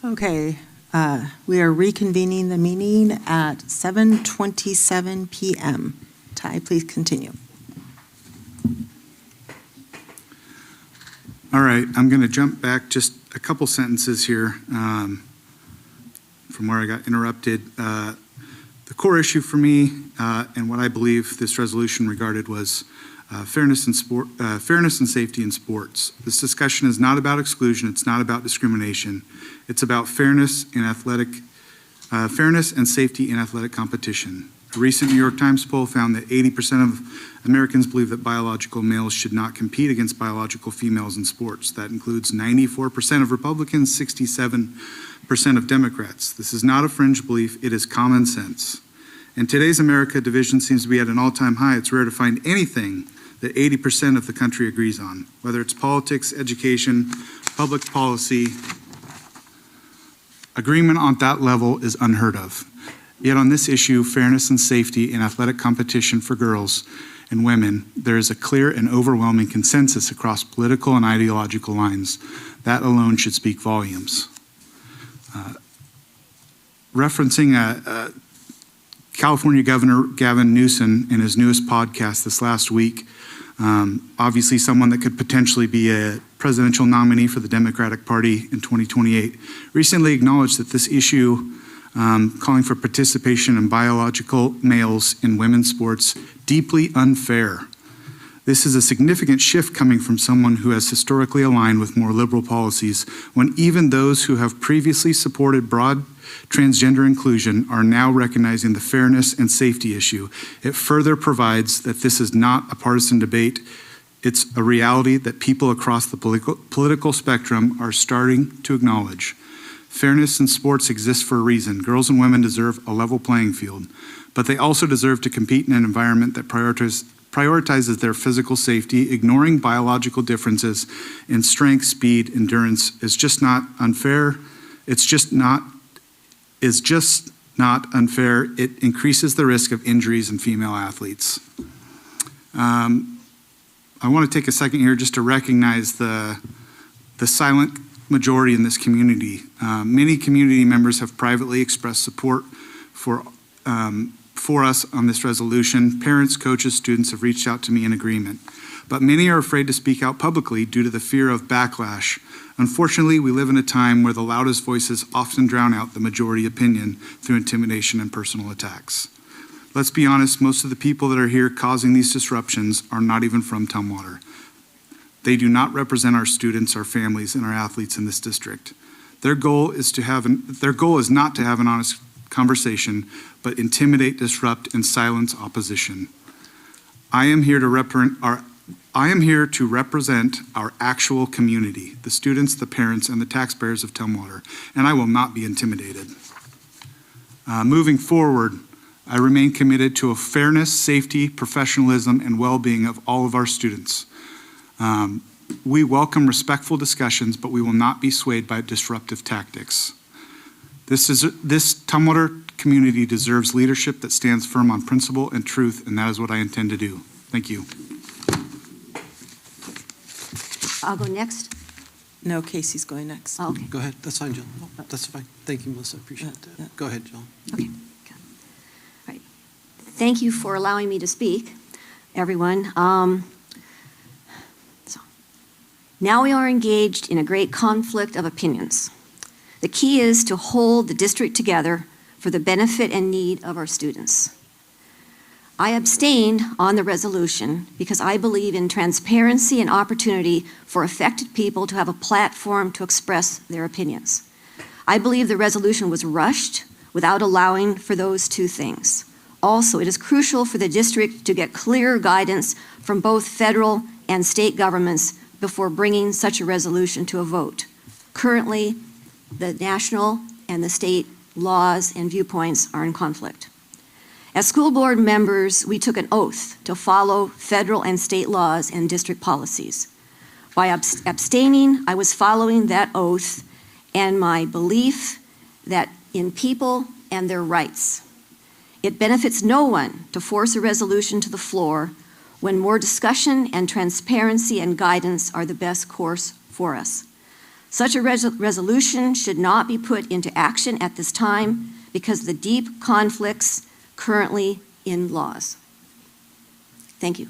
Okay, we are reconvening the meeting at 7:27 p.m. Ty, please continue. All right, I'm going to jump back just a couple sentences here from where I got interrupted. The core issue for me and what I believe this resolution regarded was fairness and safety in sports. This discussion is not about exclusion. It's not about discrimination. It's about fairness and safety in athletic competition. A recent New York Times poll found that 80% of Americans believe that biological males should not compete against biological females in sports. That includes 94% of Republicans, 67% of Democrats. This is not a fringe belief. It is common sense. In today's America, division seems to be at an all-time high. It's rare to find anything that 80% of the country agrees on, whether it's politics, education, public policy. Agreement on that level is unheard of. Yet on this issue, fairness and safety in athletic competition for girls and women, there is a clear and overwhelming consensus across political and ideological lines. That alone should speak volumes. Referencing California Governor Gavin Newsom in his newest podcast this last week, obviously someone that could potentially be a presidential nominee for the Democratic Party in 2028, recently acknowledged that this issue calling for participation in biological males in women's sports deeply unfair. This is a significant shift coming from someone who has historically aligned with more liberal policies, when even those who have previously supported broad transgender inclusion are now recognizing the fairness and safety issue. It further provides that this is not a partisan debate. It's a reality that people across the political spectrum are starting to acknowledge. Fairness in sports exists for a reason. Girls and women deserve a level playing field, but they also deserve to compete in an environment that prioritizes their physical safety. Ignoring biological differences in strength, speed, endurance is just not unfair. It's just not unfair. It increases the risk of injuries in female athletes. I want to take a second here just to recognize the silent majority in this community. Many community members have privately expressed support for us on this resolution. Parents, coaches, students have reached out to me in agreement. But many are afraid to speak out publicly due to the fear of backlash. Unfortunately, we live in a time where the loudest voices often drown out the majority opinion through intimidation and personal attacks. Let's be honest, most of the people that are here causing these disruptions are not even from Tumwater. They do not represent our students, our families, and our athletes in this district. Their goal is not to have an honest conversation, but intimidate, disrupt, and silence opposition. I am here to represent our actual community, the students, the parents, and the taxpayers of Tumwater, and I will not be intimidated. Moving forward, I remain committed to a fairness, safety, professionalism, and well-being of all of our students. We welcome respectful discussions, but we will not be swayed by disruptive tactics. This Tumwater community deserves leadership that stands firm on principle and truth, and that is what I intend to do. Thank you. I'll go next. No, Casey's going next. Oh, okay. Go ahead. That's fine, Jill. That's fine. Thank you, Melissa. I appreciate that. Yeah. Go ahead, Jill. Okay. All right. Thank you for allowing me to speak, everyone. Now we are engaged in a great conflict of opinions. The key is to hold the district together for the benefit and need of our students. I abstained on the resolution because I believe in transparency and opportunity for affected people to have a platform to express their opinions. I believe the resolution was rushed without allowing for those two things. Also, it is crucial for the district to get clear guidance from both federal and state governments before bringing such a resolution to a vote. Currently, the national and the state laws and viewpoints are in conflict. As school board members, we took an oath to follow federal and state laws and district policies. By abstaining, I was following that oath and my belief that in people and their rights. It benefits no one to force a resolution to the floor when more discussion and transparency and guidance are the best course for us. Such a resolution should not be put into action at this time because of the deep conflicts currently in laws. Thank you.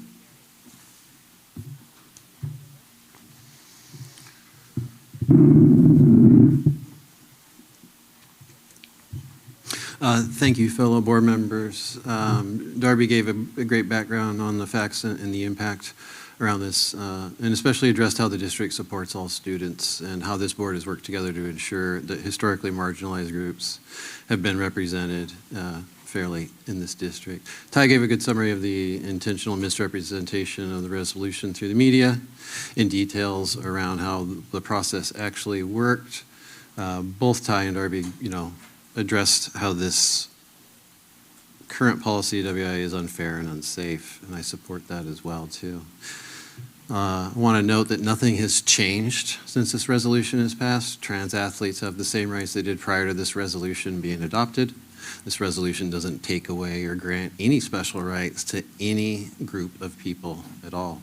Thank you, fellow board members. Darby gave a great background on the facts and the impact around this, and especially addressed how the district supports all students and how this board has worked together to ensure that historically marginalized groups have been represented fairly in this district. Ty gave a good summary of the intentional misrepresentation of the resolution through the media in details around how the process actually worked. Both Ty and Darby, addressed how this current policy of WIA is unfair and unsafe, and I support that as well, too. I want to note that nothing has changed since this resolution is passed. Trans athletes have the same rights they did prior to this resolution being adopted. This resolution doesn't take away or grant any special rights to any group of people at all.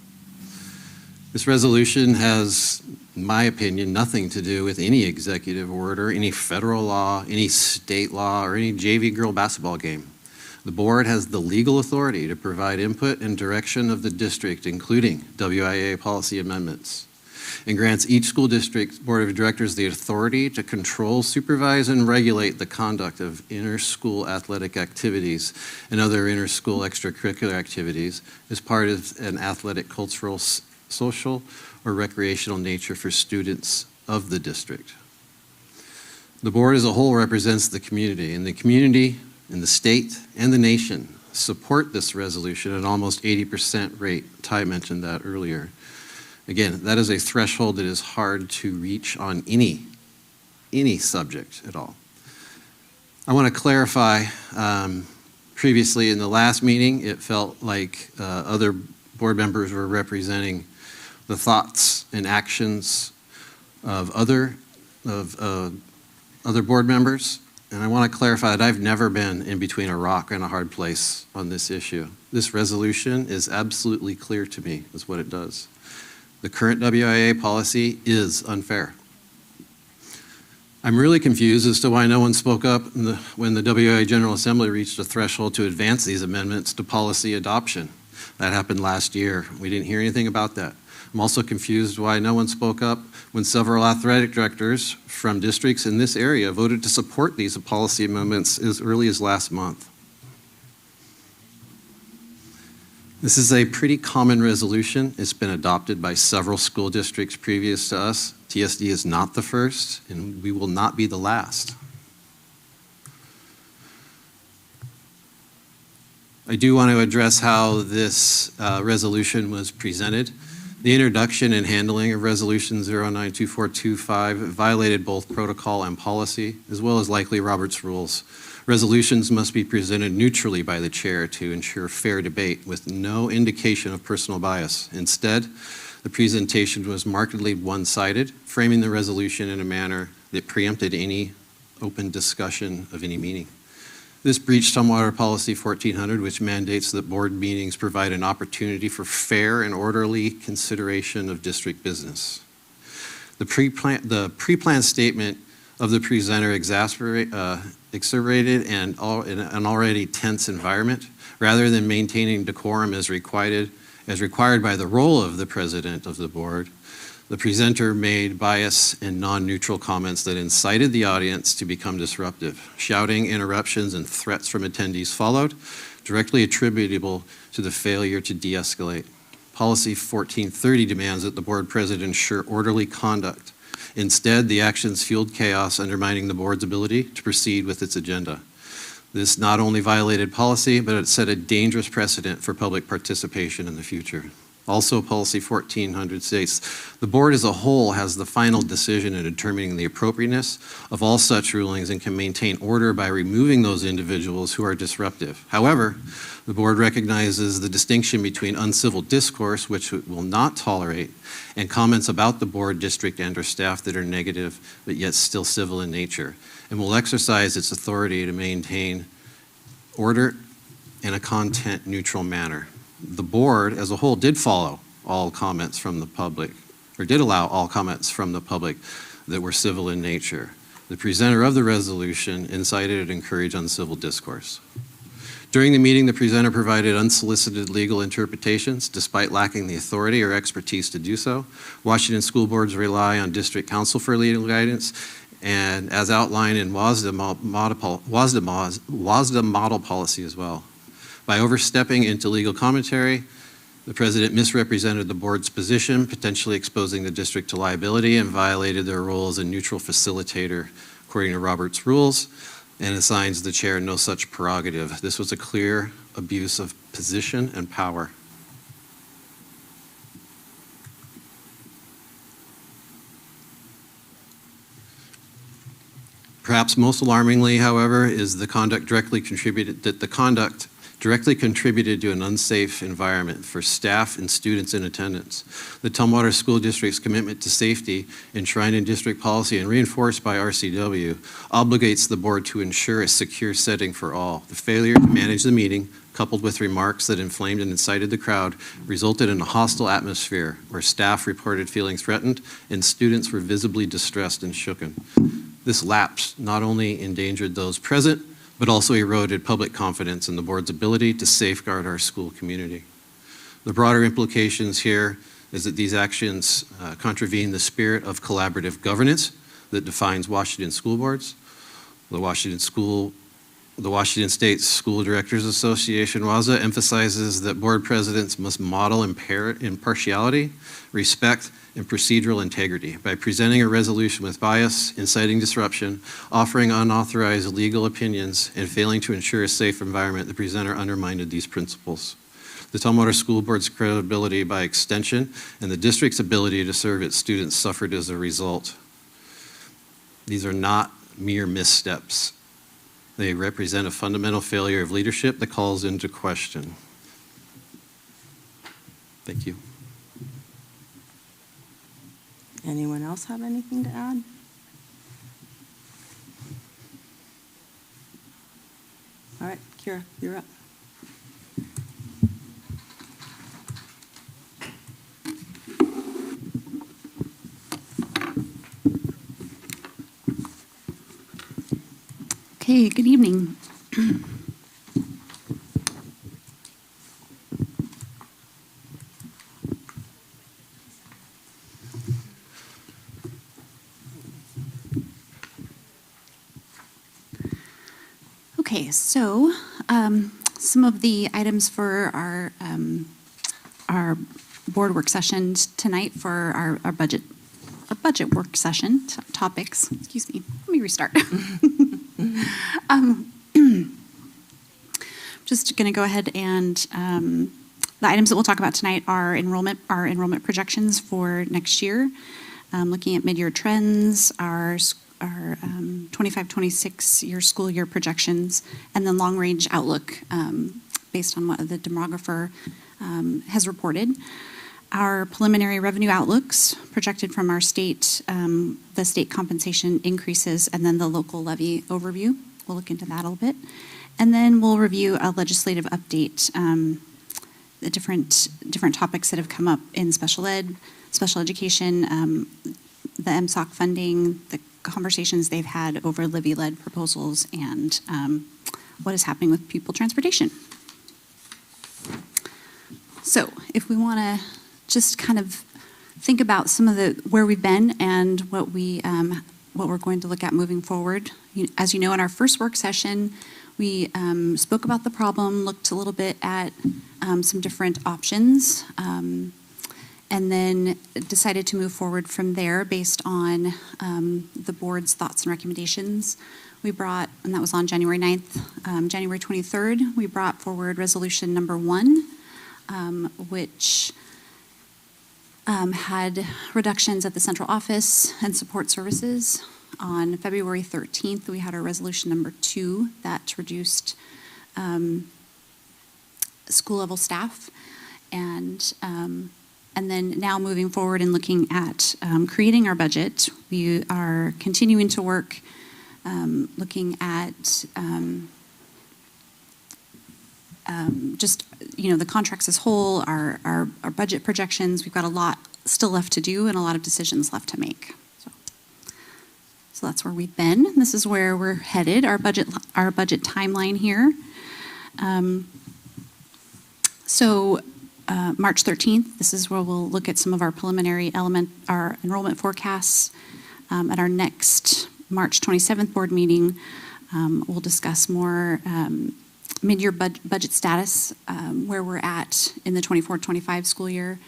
This resolution has, in my opinion, nothing to do with any executive order, any federal law, any state law, or any JV girl basketball game. The board has the legal authority to provide input and direction of the district, including WIA policy amendments, and grants each school district board of directors the authority to control, supervise, and regulate the conduct of inter-school athletic activities and other inter-school extracurricular activities as part of an athletic, cultural, social, or recreational nature for students of the district. The board as a whole represents the community, and the state, and the nation support this resolution at almost 80% rate. Ty mentioned that earlier. Again, that is a threshold that is hard to reach on any subject at all. I want to clarify, previously in the last meeting, it felt like other board members were representing the thoughts and actions of other board members. And I want to clarify that I've never been in between a rock and a hard place on this issue. This resolution is absolutely clear to me, is what it does. The current WIA policy is unfair. I'm really confused as to why no one spoke up when the WIA General Assembly reached a threshold to advance these amendments to policy adoption. That happened last year. We didn't hear anything about that. I'm also confused why no one spoke up when several athletic directors from districts in this area voted to support these policy amendments as early as last month. This is a pretty common resolution. It's been adopted by several school districts previous to us. TSD is not the first, and we will not be the last. I do want to address how this resolution was presented. The introduction and handling of Resolution 092425 violated both protocol and policy, as well as likely Robert's rules. Resolutions must be presented neutrally by the chair to ensure fair debate with no indication of personal bias. Instead, the presentation was markedly one-sided, framing the resolution in a manner that preempted any open discussion of any meaning. This breached Tumwater Policy 1400, which mandates that board meetings provide an opportunity for fair and orderly consideration of district business. The pre-planned statement of the presenter exacerbated an already tense environment, rather than maintaining decorum as required by the role of the president of the board. The presenter made bias and non-neutral comments that incited the audience to become disruptive. Shouting, interruptions, and threats from attendees followed, directly attributable to the failure to de-escalate. Policy 1430 demands that the board president ensure orderly conduct. Instead, the actions fueled chaos, undermining the board's ability to proceed with its agenda. This not only violated policy, but it set a dangerous precedent for public participation in the future. Also, Policy 1400 states, the board as a whole has the final decision in determining the appropriateness of all such rulings and can maintain order by removing those individuals who are disruptive. However, the board recognizes the distinction between uncivil discourse, which it will not tolerate, and comments about the board, district, and/or staff that are negative, but yet still civil in nature, and will exercise its authority to maintain order in a content-neutral manner. The board as a whole did follow all comments from the public, or did allow all comments from the public. that were civil in nature. The presenter of the resolution incited and encouraged uncivil discourse. During the meeting, the presenter provided unsolicited legal interpretations despite lacking the authority or expertise to do so. Washington school boards rely on district council for legal guidance, and as outlined in WASDA model policy as well. By overstepping into legal commentary, the president misrepresented the board's position, potentially exposing the district to liability, and violated their role as a neutral facilitator according to Robert's rules, and assigns the chair no such prerogative. This was a clear abuse of position and power. Perhaps most alarmingly, however, is the conduct directly contributed to an unsafe environment for staff and students in attendance. The Tumwater School District's commitment to safety, enshrined in district policy and reinforced by RCW, obligates the board to ensure a secure setting for all. The failure to manage the meeting, coupled with remarks that inflamed and incited the crowd, resulted in a hostile atmosphere where staff reported feeling threatened and students were visibly distressed and shooken. This lapse not only endangered those present, but also eroded public confidence in the board's ability to safeguard our school community. The broader implications here is that these actions contravene the spirit of collaborative governance that defines Washington school boards. The Washington State School Directors Association, WASA, emphasizes that board presidents must model impartiality, respect, and procedural integrity by presenting a resolution with bias, inciting disruption, offering unauthorized legal opinions, and failing to ensure a safe environment. The presenter undermined these principles. The Tumwater School Board's credibility by extension and the district's ability to serve its students suffered as a result. These are not mere missteps. They represent a fundamental failure of leadership that calls into question. Thank you. Anyone else have anything to add? All right, Kira, you're up. Okay, good evening. Okay, so some of the items for our board work session tonight for our budget work session topics. Excuse me. Let me restart. Just going to go ahead and the items that we'll talk about tonight are enrollment projections for next year, looking at mid-year trends, our 25-26 year school year projections, and then long-range outlook based on what the demographer has reported. Our preliminary revenue outlooks projected from our state, the state compensation increases, and then the local levy overview. We'll look into that a little bit. And then we'll review a legislative update, the different topics that have come up in special ed, special education, the MSOC funding, the conversations they've had over Livy-led proposals, and what is happening with pupil transportation. So if we want to just kind of think about some of where we've been and what we're going to look at moving forward. As you know, in our first work session, we spoke about the problem, looked a little bit at some different options, and then decided to move forward from there based on the board's thoughts and recommendations. We brought, and that was on January 9th, January 23rd, we brought forward resolution number 1, which had reductions at the central office and support services. On February 13th, we had our resolution number 2 that reduced school-level staff, and then now moving forward and looking at creating our budget. We are continuing to work, looking at just the contracts as whole, our budget projections. We've got a lot still left to do and a lot of decisions left to make. So So that's where we've been. This is where we're headed, our budget timeline here. March 13th, this is where we'll look at some of our preliminary our enrollment forecasts. At our next March 27th board meeting, we'll discuss more mid-year budget status, where we're at in the 24-25 school year,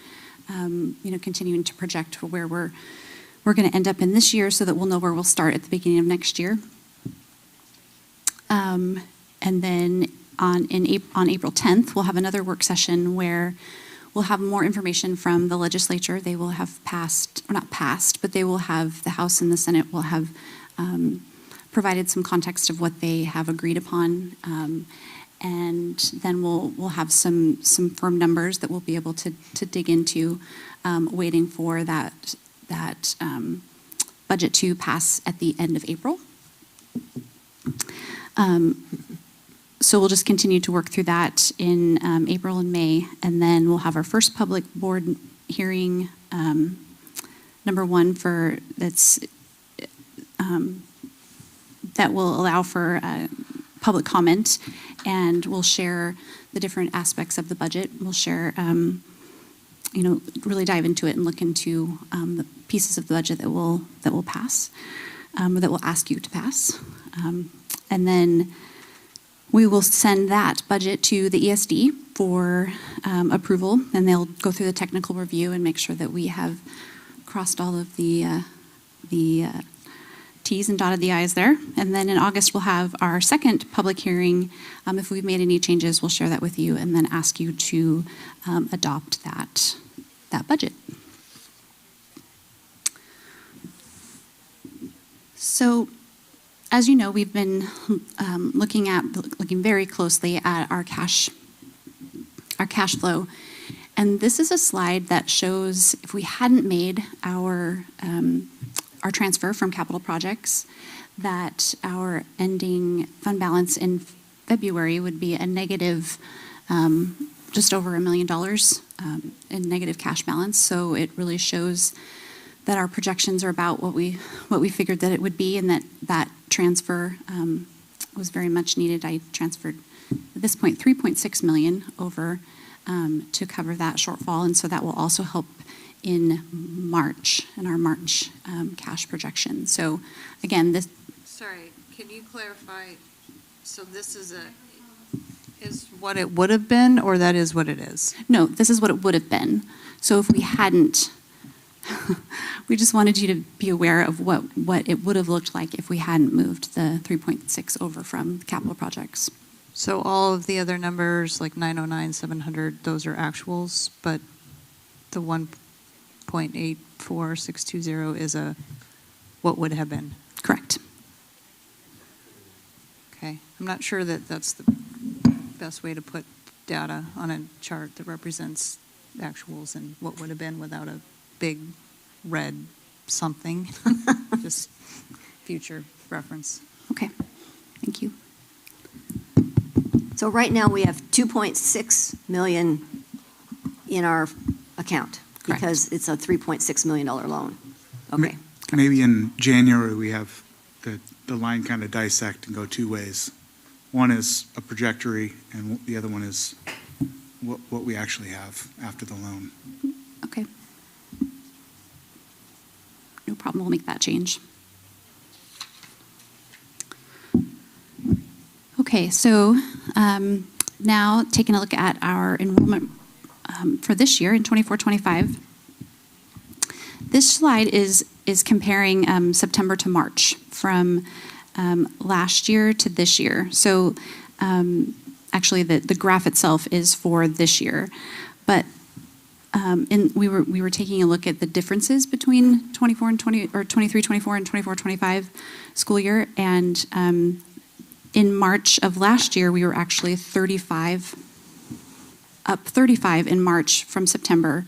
continuing to project where we're going to end up in this year so that we'll know where we'll start at the beginning of next year. And then on April 10th, we'll have another work session where we'll have more information from the legislature. They will have passed, or not passed, but they will have, the House and the Senate will have provided some context of what they have agreed upon. And then we'll have some firm numbers that we'll be able to dig into, waiting for that budget to pass at the end of April. So we'll just continue to work through that in April and May, and then we'll have our first public board hearing, number one, that will allow for public comment, and we'll share the different aspects of the budget. We'll share, really dive into it and look into the pieces of the budget that will pass, or that we'll ask you to pass, and then we will send that budget to the ESD for approval, and they'll go through the technical review and make sure that we have crossed all of the T's and dotted the I's there. And then in August, we'll have our second public hearing. If we've made any changes, we'll share that with you and then ask you to adopt that budget. So, as you know, we've been looking very closely at our cash flow, and this is a slide that shows if we hadn't made our transfer from capital projects, that our ending fund balance in February would be a negative, just over $1 million in negative cash balance. So it really shows that our projections are about what we figured that it would be, and that transfer was very much needed. I transferred at this point $3.6 million over to cover that shortfall, and so that will also help in March, in our March cash projection. So again, this. Sorry, can you clarify? So this is what it would have been, or that is what it is? No, this is what it would have been. So if we hadn't, we just wanted you to be aware of what it would have looked like if we hadn't moved the 3.6 over from capital projects. So all of the other numbers, like 909, 700, those are actuals, but the 1.84620 is what would have been. Correct. Okay, I'm not sure that that's the best way to put data on a chart that represents actuals and what would have been without a big red something. Just future reference. Okay, thank you. So right now, we have 2.6 million in our account. Correct. Because it's a $3.6 million loan. Okay. Maybe in January, we have the line kind of dissect and go two ways. One is a trajectory, and the other one is what we actually have after the loan. Okay. No problem, we'll make that change. Okay, so now taking a look at our enrollment for this year in 24-25. This slide is comparing September to March from last year to this year. So actually the graph itself is for this year, but we were taking a look at the differences between 23-24 and 24-25 school year, and in March of last year we were actually up 35 in March from September,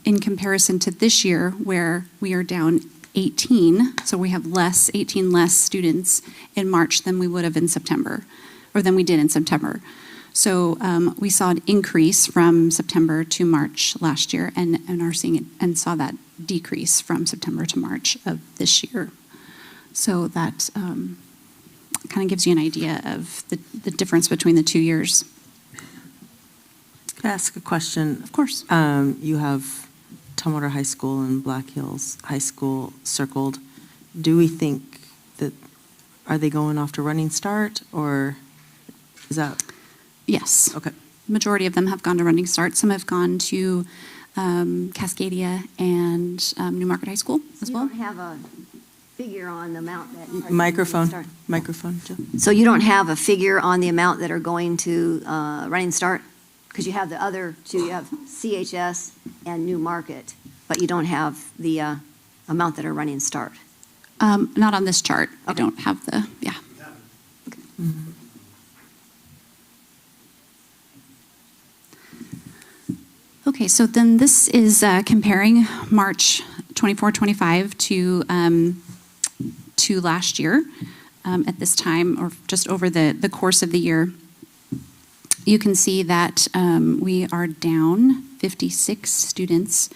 in comparison to this year where we are down 18, so we have 18 less students in March than we would have in September, or than we did in September. So we saw an increase from September to March last year, and are seeing it, and saw that decrease from September to March of this year. So that kind of gives you an idea of the difference between the 2 years. Could I ask a question? Of course. You have Tumwater High School and Black Hills High School circled. Do we think that, are they going off to Running Start, or is that, Yes. okay. Majority of them have gone to Running Start. Some have gone to Cascadia and New Market High School as You well. don't have a figure on the amount that. are going to Microphone, start. microphone, Jill. So you don't have a figure on the amount that are going to Running Start? Because you have the other two, you have CHS and New Market, but you don't have the amount that are Running Start. Not on this chart. I Okay. don't have the, yeah. Okay, so then this is comparing March 24-25 to last year at this time, or just over the course of the year. You can see that we are down 56 students,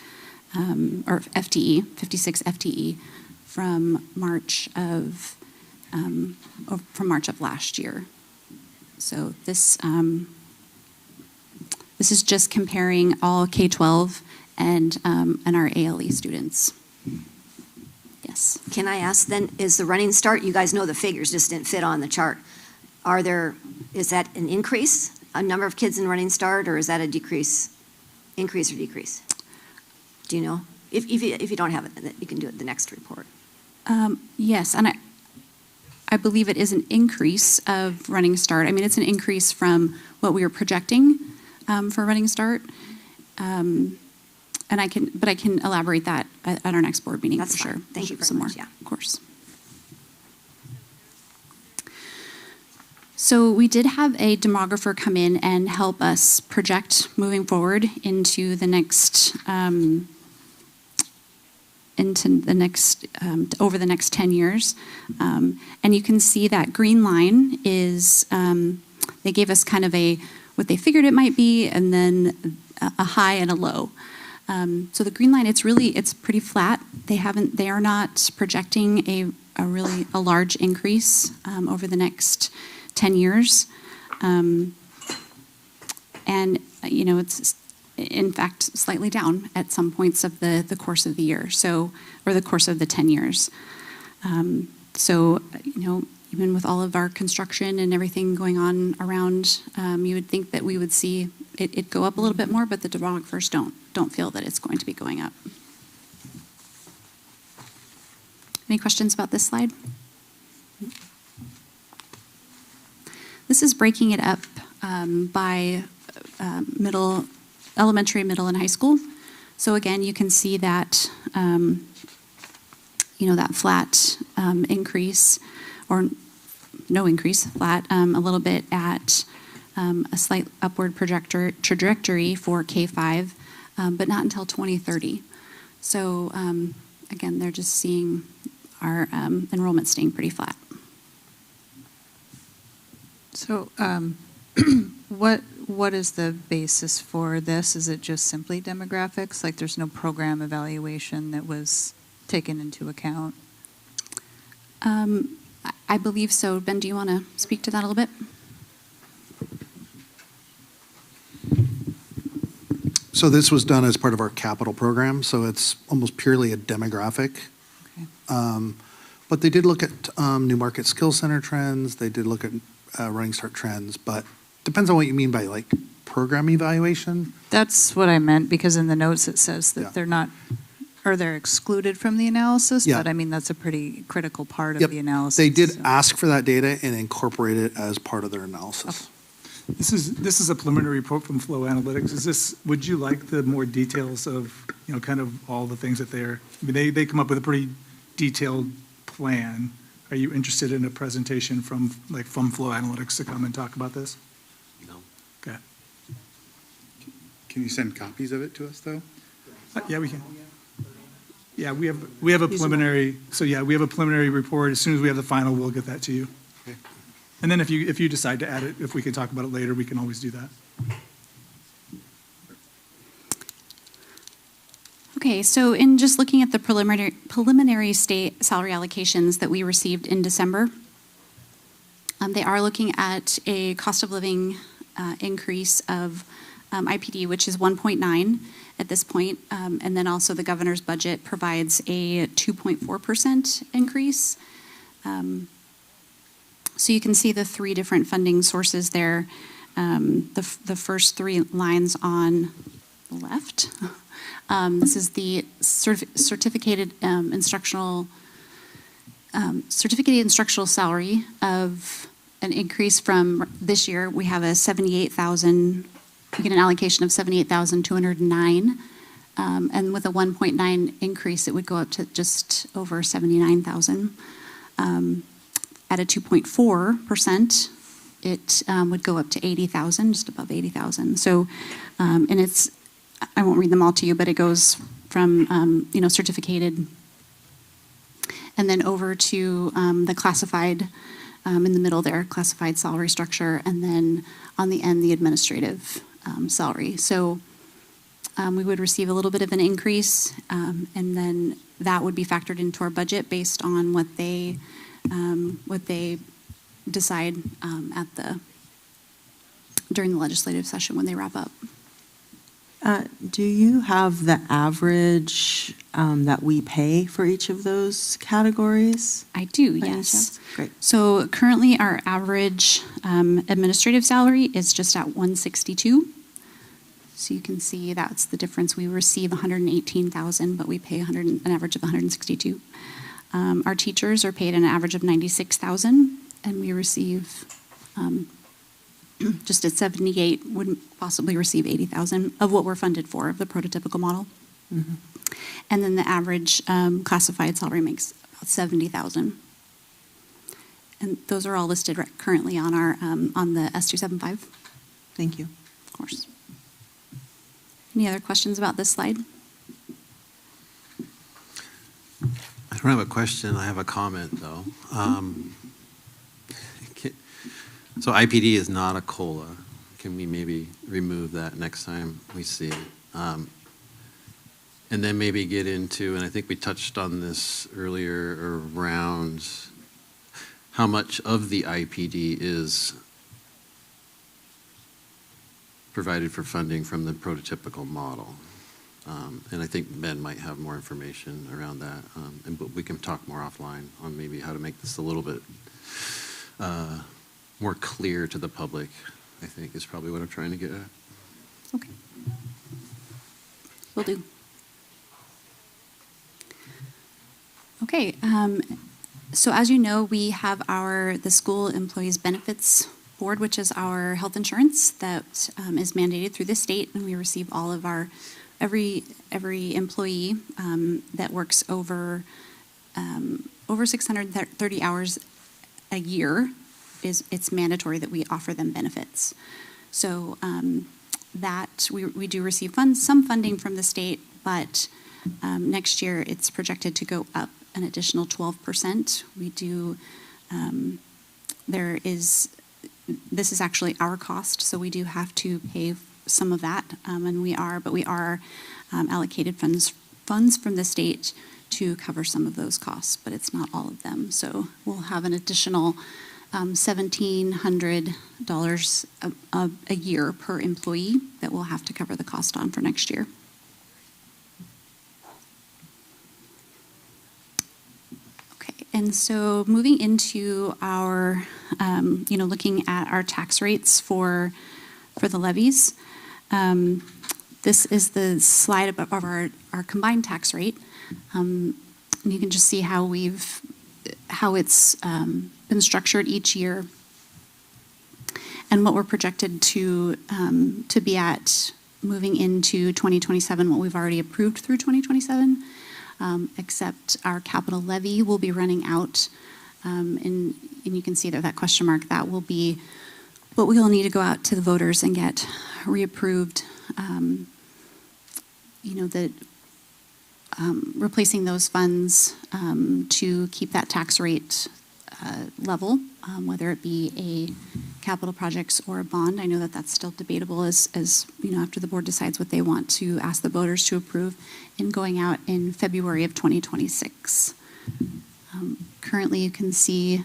or FTE, 56 FTE from March of last year. So this is just comparing all K-12 and our ALE students. Yes. Can I ask then, is the Running Start, you guys know the figures just didn't fit on the chart. Is that an increase, a number of kids in Running Start, or is that a decrease, increase or decrease? Do you know? If you don't have it, then you can do it the next report. Yes, and I believe it is an increase of Running Start. I mean, it's an increase from what we were projecting for Running Start. And I can elaborate that at our next board meeting. That's for sure. fine. Thank you very Some more, much, yeah. of course. So we did have a demographer come in and help us project moving forward into the next over the next 10 years. And you can see that green line is, they gave us kind of what they figured it might be, and then a high and a low. So the green line, it's pretty flat. They are not projecting a large increase over the next 10 years. And, it's in fact slightly down at some points of the course of the year, or the course of the 10 years. Even with all of our construction and everything going on around, you would think that we would see it go up a little bit more, but the demographers don't feel that it's going to be going up. Any questions about this slide? This is breaking it up by elementary, middle, and high school. So again, you can see that, that flat increase, or no increase, flat, a little bit at a slight upward trajectory for K-5, but not until 2030. So again, they're just seeing our enrollment staying pretty flat. So what is the basis for this? Is it just simply demographics? Like there's no program evaluation that was taken into account? I believe so. Ben, do you want to speak to that a little bit? So this was done as part of our capital program, so it's almost purely a demographic. Okay. But they did look at New Market Skills Center trends, they did look at Running Start trends, but depends on what you mean by like program evaluation. That's what I meant, because in the notes it says Yeah. that they're not, or they're excluded from the analysis, Yeah. but I mean, that's a pretty critical part Yep. of the analysis. They did so. ask for that data and incorporate it as part of their analysis. This is a preliminary report from Flow Analytics. Would you like the more details of, kind of all the things that I mean, they come up with a pretty detailed plan. Are you interested in a presentation from Flow Analytics to come and talk about this? No. Okay. Can you send copies of it to us, though? Yeah, we can. Yeah, we have a preliminary, we have a preliminary report. As soon as we have the final, we'll get that to you. Okay. And then if you decide to add it, if we can talk about it later, we can always do that. Okay, so in just looking at the preliminary state salary allocations that we received in December, they are looking at a cost of living increase of IPD, which is 1.9 at this point, and then also the governor's budget provides a 2.4% increase. So you can see the three different funding sources there. The first three lines on the left. This is the certificated instructional salary of an increase from this year. We have a 78,000. We get an allocation of 78,209, and with a 1.9 increase, it would go up to just over 79,000. At a 2.4%, it would go up to 80,000, just above 80,000. So, and it's, I won't read them all to you, but it goes from, certificated and then over to the classified, in the middle there, classified salary structure, and then on the end, the administrative salary. So we would receive a little bit of an increase, and then that would be factored into our budget based on what they decide during the legislative session when they wrap up. Do you have the average that we pay for each of those categories? I do, By any yes. chance? Great. So currently, our average administrative salary is just at 162. So you can see that's the difference. We receive 118,000, but we pay an average of 162. Our teachers are paid an average of 96,000, and we receive just at 78, wouldn't possibly receive 80,000 of what we're funded for, of the prototypical model. Mm-hmm. And then the average classified salary makes about 70,000. And those are all listed currently on our on the S275. Thank you. Of course. Any other questions about this slide? I don't have a question, I have a comment, though. So IPD is not a COLA. Can we maybe remove that next time we see it? And then maybe get into, and I think we touched on this earlier, around how much of the IPD is provided for funding from the prototypical model. And I think Ben might have more information around that, but we can talk more offline on maybe how to make this a little bit more clear to the public, I think is probably what I'm trying to get at. Okay. Will do. Okay, so as you know, we have the School Employees Benefits Board, which is our health insurance that is mandated through the state, and we receive all of our, every employee that works over 630 hours a year, it's mandatory that we offer them benefits. So that we do receive some funding from the state, but next year it's projected to go up an additional 12%. We do, this is actually our cost, so we do have to pay some of that, and we are allocated funds from the state to cover some of those costs, but it's not all of them. So we'll have an additional $1,700 a year per employee that we'll have to cover the cost on for next year. Okay, and so moving into our, looking at our tax rates for the levies. This is the slide of our combined tax rate. And you can just see how it's been structured each year, and what we're projected to be at moving into 2027, what we've already approved through 2027, except our capital levy will be running out, and you can see that question mark, that will be what we'll need to go out to the voters and get reapproved, replacing those funds to keep that tax rate level, whether it be a capital projects or a bond. I know that that's still debatable as after the board decides what they want to ask the voters to approve in going out in February of 2026. Currently, you can see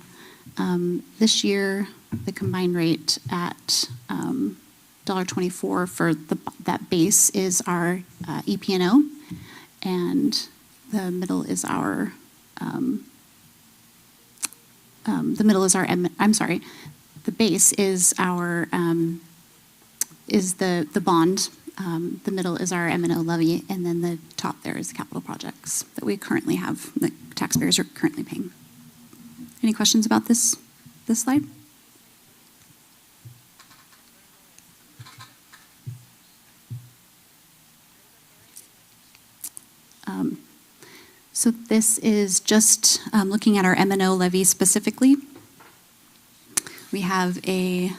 this year the combined rate at $1.24 for that base is our EP&O, and the middle is our the base is our is the bond. The middle is our M&O levy, and then the top there is the capital projects that we currently have, that taxpayers are currently paying. Any questions about this slide? So this is just looking at our M&O levy specifically. We have a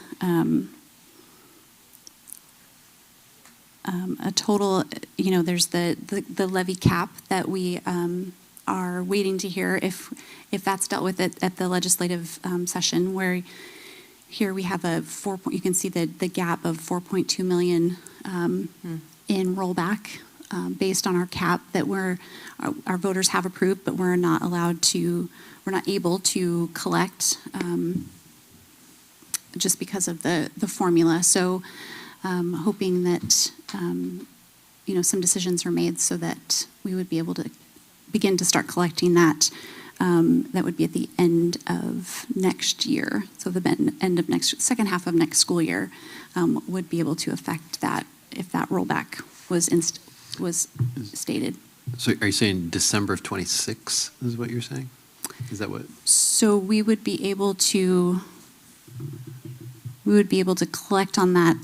total, there's the levy cap that we are waiting to hear if that's dealt with at the legislative session, where here we have you can see the gap of 4.2 million in rollback based on our cap that our voters have approved, but we're not able to collect just because of the formula. So hoping that some decisions are made so that we would be able to begin to start collecting that. That would be at the end of next year. So the end of second half of next school year would be able to affect that if that rollback was stated. So are you saying December of 26 is what you're saying? Is that what? So we would be able to collect on that.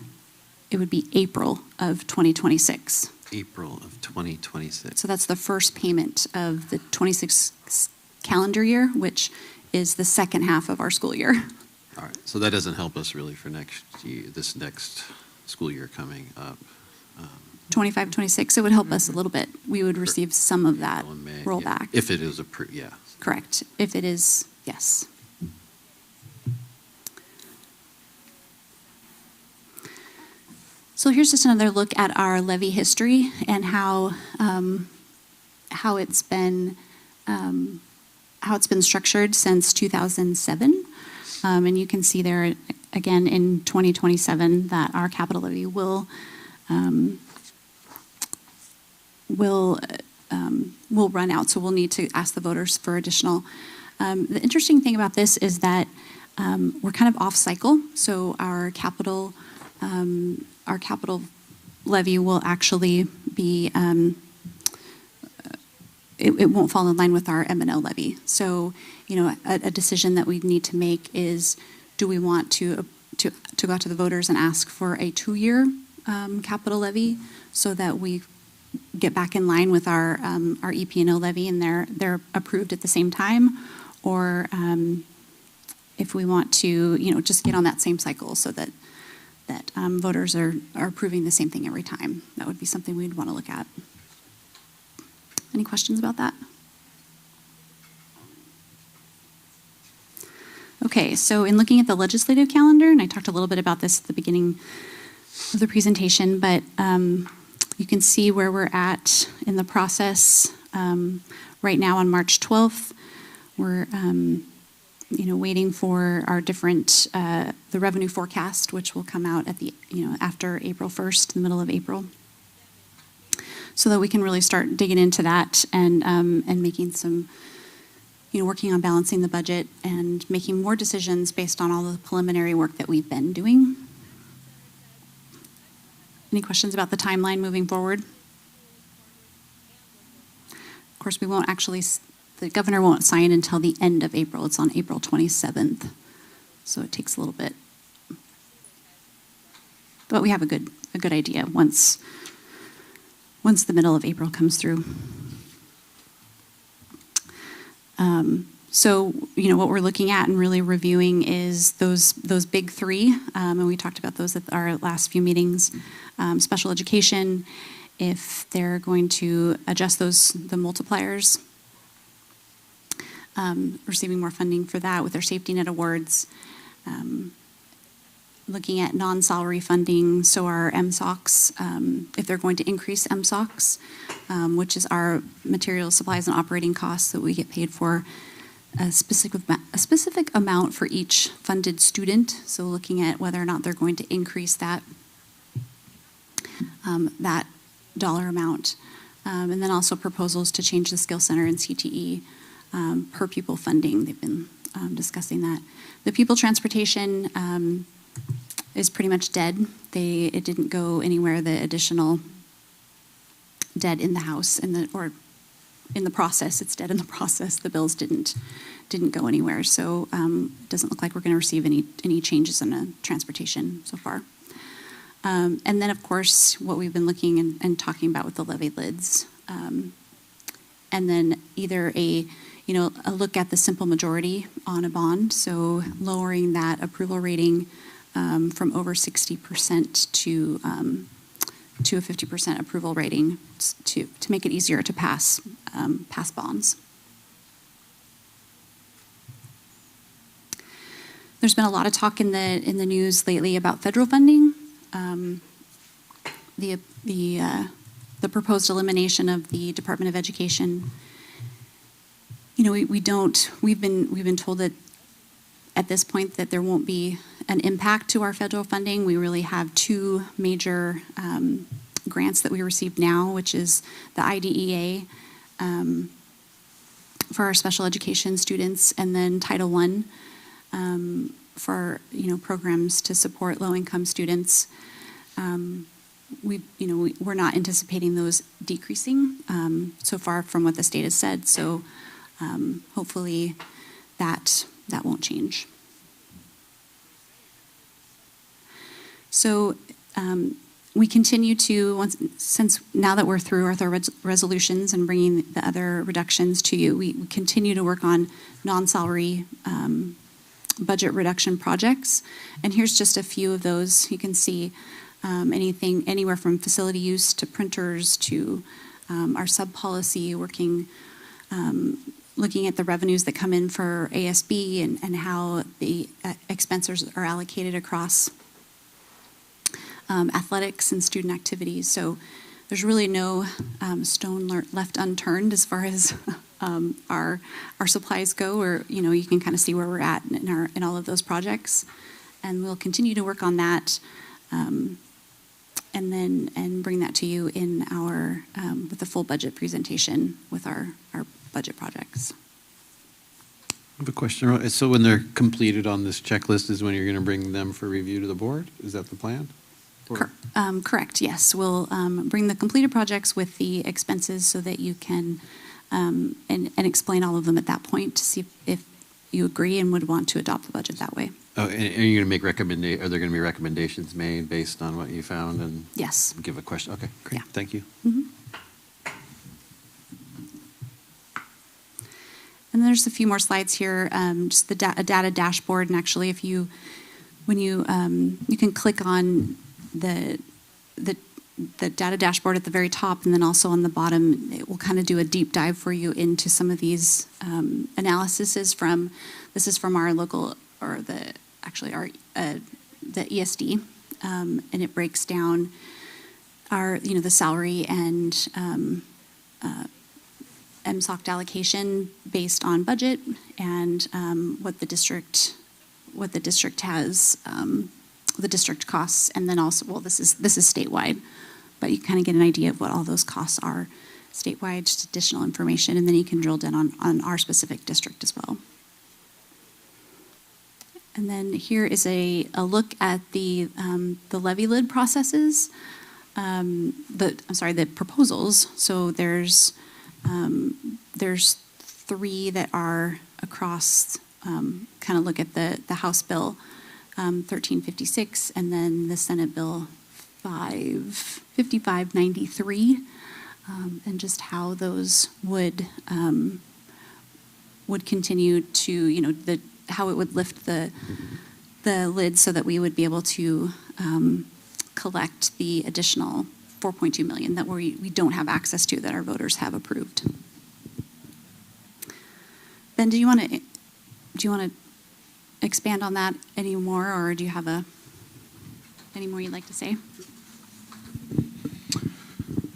It would be April of 2026. April of 2026. So that's the first payment of the 26 calendar year, which is the second half of our school year. All right. So that doesn't help us really for next year, this next school year coming up. 25, 26, it would help us a little bit. We would receive some of that April and May, rollback. yeah. If it is approved, yeah. Correct. If it is, yes. So here's just another look at our levy history and how it's been structured since 2007. And you can see there again in 2027 that our capital levy will run out. So we'll need to ask the voters for additional. The interesting thing about this is that we're kind of off cycle. So our capital levy will actually be, it won't fall in line with our M&O levy. So, a decision that we need to make is, do we want to go out to the voters and ask for a 2-year capital levy so that we get back in line with our EP&O levy and they're approved at the same time, or if we want to, just get on that same cycle so that voters are approving the same thing every time. That would be something we'd want to look at. Any questions about that? Okay, so in looking at the legislative calendar, and I talked a little bit about this at the beginning of the presentation, but you can see where we're at in the process. Right now on March 12th, we're waiting for our different, the revenue forecast, which will come out at after April 1st, the middle of April, so that we can really start digging into that and making some, working on balancing the budget and making more decisions based on all the preliminary work that we've been doing. Any questions about the timeline moving forward? Of course, we won't actually, the governor won't sign until the end of April. It's on April 27th. So it takes a little bit. But we have a good idea once the middle of April comes through. So, what we're looking at and really reviewing is those big three, and we talked about those at our last few meetings. Special education, if they're going to adjust the multipliers, receiving more funding for that with their safety net awards, looking at non-salary funding, so our MSOCs, if they're going to increase MSOCs, which is our materials, supplies, and operating costs that we get paid for, a specific amount for each funded student. So looking at whether or not they're going to increase that that dollar amount. And then also proposals to change the Skill Center and CTE per pupil funding. They've been discussing that. The pupil transportation is pretty much dead. It didn't go anywhere. The additional dead in the House or in the process. It's dead in the process. The bills didn't go anywhere. So it doesn't look like we're going to receive any changes in the transportation so far. And then, of course, what we've been looking and talking about with the levy lids. And then either a look at the simple majority on a bond, so lowering that approval rating from over 60% to a 50% approval rating to make it easier to pass bonds. There's been a lot of talk in the news lately about federal funding. The proposed elimination of the Department of Education. We've been told that at this point that there won't be an impact to our federal funding. We really have two major grants that we receive now, which is the IDEA for our special education students, and then Title I for programs to support low-income students. We're not anticipating those decreasing so far from what the state has said. So hopefully that won't change. So we continue to, since now that we're through our resolutions and bringing the other reductions to you, we continue to work on non-salary budget reduction projects. And here's just a few of those. You can see anything, anywhere from facility use to printers to our sub-policy, looking at the revenues that come in for ASB and how the expenses are allocated across athletics and student activities. So there's really no stone left unturned as far as our supplies go, or you can kind of see where we're at in all of those projects, and we'll continue to work on that, and bring that to you in our with the full budget presentation with our budget projects. I have a question. So when they're completed on this checklist is when you're going to bring them for review to the board? Is that the plan? Correct, yes. We'll bring the completed projects with the expenses so that you can, and explain all of them at that point to see if you agree and would want to adopt the budget that way. Oh, and are you going to make are there going to be recommendations made based on what you found and Yes. give a question? Okay, great. Yeah. Thank you. Mm-hmm. And there's a few more slides here, just a data dashboard. And actually, you can click on the data dashboard at the very top, and then also on the bottom, it will kind of do a deep dive for you into some of these analyses this is from our local, or the ESD, and it breaks down the salary and MSOC allocation based on budget and what the district has, the district costs, and then also, this is statewide, but you kind of get an idea of what all those costs are statewide, just additional information, and then you can drill down on our specific district as well. And then here is a look at the levy lid processes, the proposals. So there's three that are across, kind of look at the House Bill 1356, and then the Senate Bill 5593, and just how those would continue to, how it would lift the lid so that we would be able to collect the additional $4.2 million that we don't have access to, that our voters have approved. Ben, do you want to expand on that any more, or do you have a? Any more you'd like to say?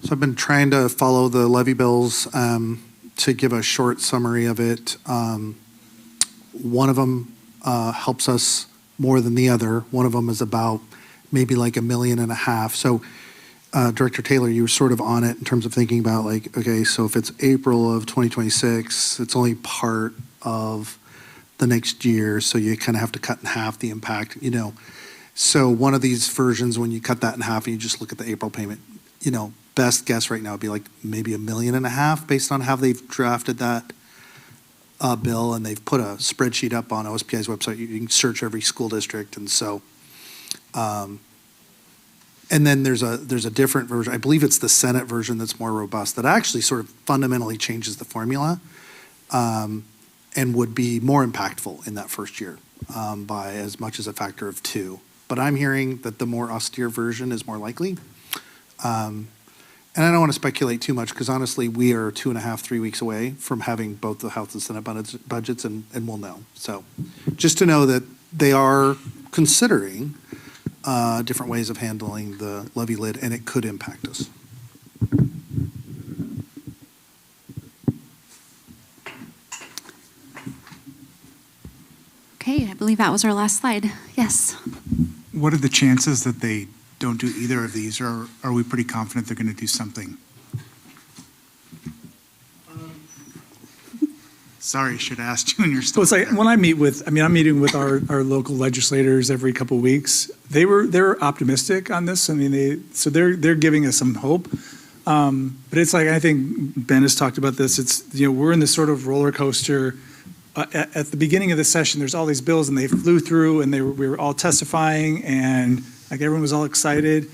So I've been trying to follow the levy bills to give a short summary of it. One of them helps us more than the other. One of them is about maybe like $1.5 million. So Director Taylor, you were sort of on it in terms of thinking about like, okay, so if it's April of 2026, it's only part of the next year, so you kind of have to cut in half the impact, you know. So one of these versions, when you cut that in half and you just look at the April payment, you know, best guess right now would be like maybe $1.5 million based on how they've drafted that bill, and they've put a spreadsheet up on OSPI's website. You can search every school district, and so, and then there's a different version. I believe it's the Senate version that's more robust, that actually sort of fundamentally changes the formula, and would be more impactful in that first year by as much as a factor of 2. But I'm hearing that the more austere version is more likely. And I don't want to speculate too much, because honestly, we are 2.5, 3 weeks away from having both the House and Senate budgets, and we'll know. So just to know that they are considering different ways of handling the levy lid, and it could impact us. Okay, I believe that was our last slide. Yes. What are the chances that they don't do either of these, or are we pretty confident they're going to do something? Sorry, should have asked you when you're So still it's like, when I'm meeting with our local legislators every couple of weeks. They're optimistic on this. I mean, they're giving us some hope. But it's like, I think Ben has talked about this. It's, you know, we're in this sort of roller coaster. At the beginning of the session, there's all these bills, and they flew through, and we were all testifying, and like everyone was all excited.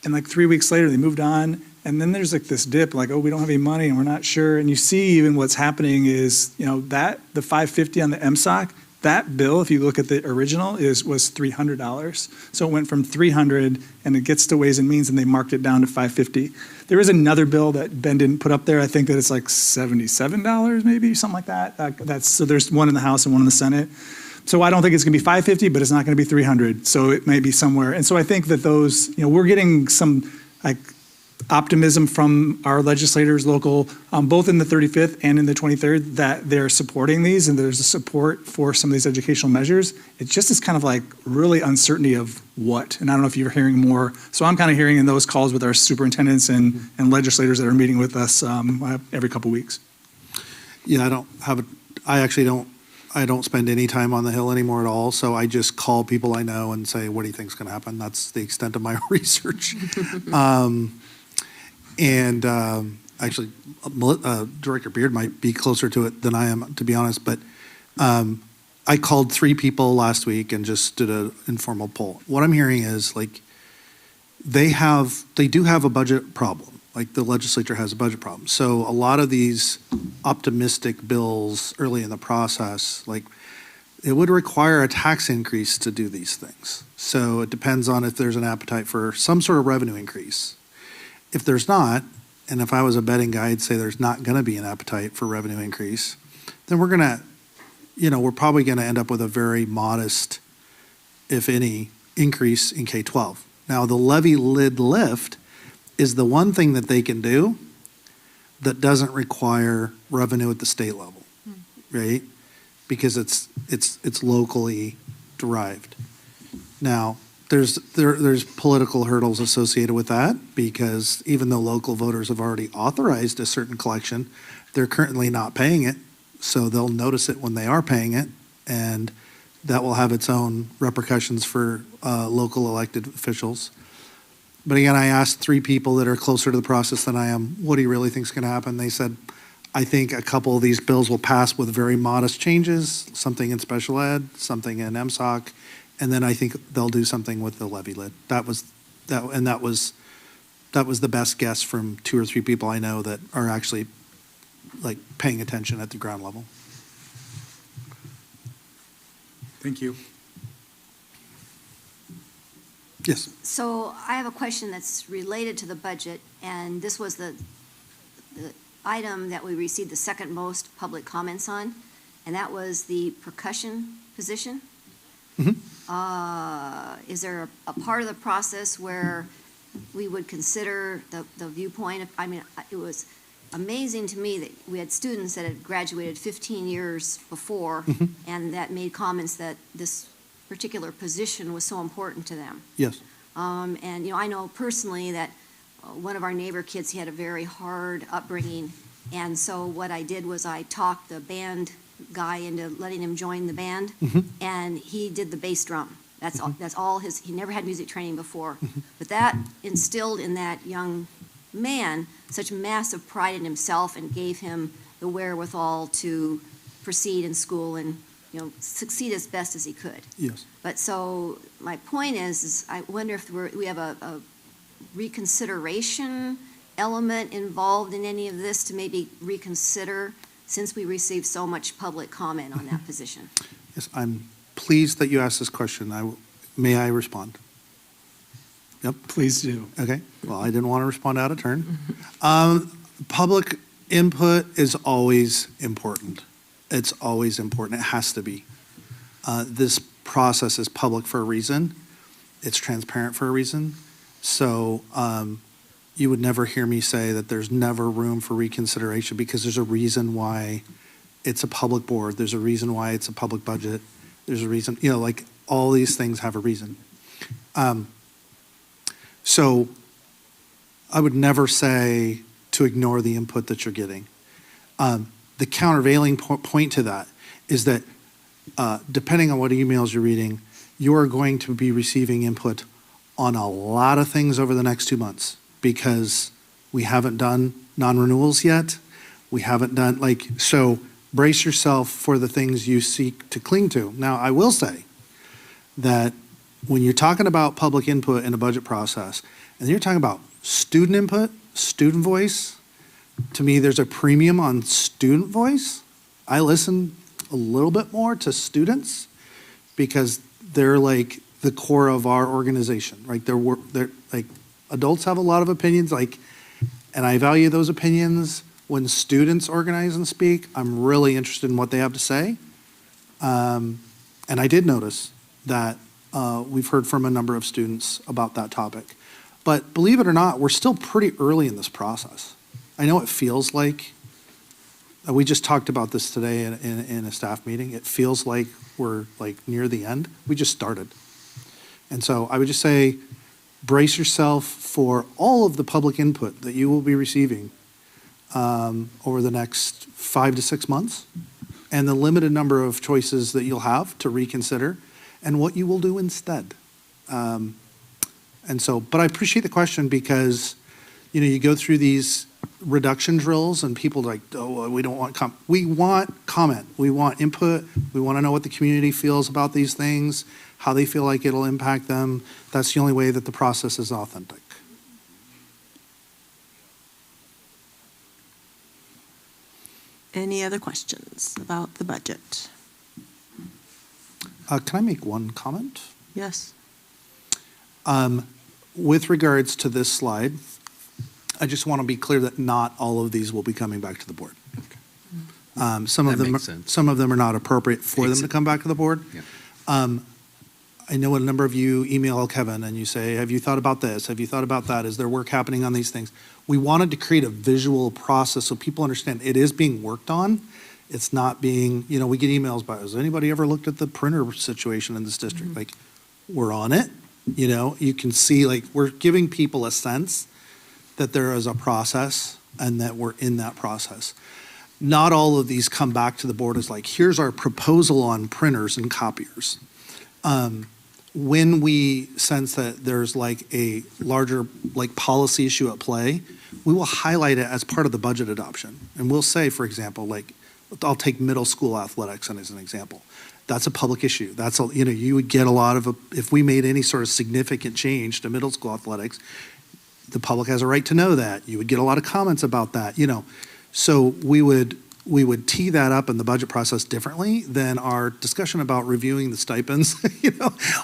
And like 3 weeks later, they moved on. And then there's like this dip, like, oh, we don't have any money and we're not sure. And you see even what's happening is, you know, that the $550 on the MSOC, that bill, if you look at the original, was $300. So it went from $300, and it gets to Ways and Means, and they marked it down to $550. There is another bill that Ben didn't put up there. I think that it's like $77, maybe something like that. So there's one in the House and one in the Senate. So I don't think it's going to be $550, but it's not going to be $300. So it may be somewhere. And so I think that those, you know, we're getting some like optimism from our legislators local, both in the 35th and in the 23rd, that they're supporting these, and there's a support for some of these educational measures. It just is kind of like really uncertainty of what, and I don't know if you're hearing more. So I'm kind of hearing in those calls with our superintendents and legislators that are meeting with us every couple weeks. Yeah, I don't spend any time on the Hill anymore at all, so I just call people I know and say, what do you think is going to happen? That's the extent of my research. Actually, Director Beard might be closer to it than I am, to be honest, but I called 3 people last week and just did an informal poll. What I'm hearing is, like, they do have a budget problem. Like, the legislature has a budget problem. So a lot of these optimistic bills early in the process, like, it would require a tax increase to do these things. So it depends on if there's an appetite for some sort of revenue increase. If there's not, and if I was a betting guy, I'd say there's not going to be an appetite for revenue increase, then we're probably going to end up with a very modest, if any, increase in K-12. Now, the levy lid lift is the one thing that they can do that doesn't require revenue at the state level, right? Because it's locally derived. Now, there's political hurdles associated with that, because even though local voters have already authorized a certain collection, they're currently not paying it, so they'll notice it when they are paying it, and that will have its own repercussions for local elected officials. But again, I asked 3 people that are closer to the process than I am, what do you really think is going to happen? They said, I think a couple of these bills will pass with very modest changes, something in special ed, something in MSOC, and then I think they'll do something with the levy lid. That was the best guess from 2 or 3 people I know that are actually like paying attention at the ground level. Thank you. Yes. So I have a question that's related to the budget, and this was the item that we received the second most public comments on, and that was the percussion position. Mhm. Is there a part of the process where we would consider the viewpoint? I mean, it was amazing to me that we had students that had graduated 15 years before, and that made comments that this particular position was so important to them. Yes. And, I know personally that one of our neighbor kids, he had a very hard upbringing, and so what I did was I talked the band guy into letting him join the band, and he did the bass drum. That's all he never had music training before. But that instilled in that young man such massive pride in himself and gave him the wherewithal to proceed in school and, succeed as best as he could. Yes. But so my point is I wonder if we have a reconsideration element involved in any of this to maybe reconsider, since we received so much public comment on that position. Yes, I'm pleased that you asked this question. May I respond? Yep. Please do. Okay. Well, I didn't want to respond out of turn. Public input is always important. It's always important. It has to be. This process is public for a reason. It's transparent for a reason. So you would never hear me say that there's never room for reconsideration, because there's a reason why it's a public board. There's a reason why it's a public budget. There's a reason, like all these things have a reason. So I would never say to ignore the input that you're getting. The countervailing point to that is that depending on what emails you're reading, you are going to be receiving input on a lot of things over the next 2 months, because we haven't done non-renewals yet. We haven't done, so brace yourself for the things you seek to cling to. Now, I will say that when you're talking about public input in a budget process, and you're talking about student input, student voice, to me, there's a premium on student voice. I listen a little bit more to students because they're like the core of our organization, right? They're like, adults have a lot of opinions, and I value those opinions. When students organize and speak, I'm really interested in what they have to say. And I did notice that we've heard from a number of students about that topic. But believe it or not, we're still pretty early in this process. I know it feels like, we just talked about this today in a staff meeting. It feels like we're near the end. We just started. And so I would just say, brace yourself for all of the public input that you will be receiving over the next 5 to 6 months, and the limited number of choices that you'll have to reconsider, and what you will do instead. But I appreciate the question, because, you go through these reduction drills and people are like, oh, we don't want we want comment. We want input. We want to know what the community feels about these things, how they feel like it'll impact them. That's the only way that the process is authentic. Any other questions about the budget? Can I make one comment? Yes. With regards to this slide, I just want to be clear that not all of these will be coming back to the board. Some of That them, makes sense. some of them are not appropriate for them to come back to the board. Yeah. I know a number of you email Kevin and you say, have you thought about this? Have you thought about that? Is there work happening on these things? We wanted to create a visual process so people understand it is being worked on. It's not being, we get emails about, has anybody ever looked at the printer situation in this district? We're on it. You can see, we're giving people a sense that there is a process and that we're in that process. Not all of these come back to the board as here's our proposal on printers and copiers. When we sense that there's a larger policy issue at play, we will highlight it as part of the budget adoption. And we'll say, for example, I'll take middle school athletics as an example. That's a public issue. You would get a lot of, if we made any sort of significant change to middle school athletics, the public has a right to know that. You would get a lot of comments about that, So we would tee that up in the budget process differently than our discussion about reviewing the stipends,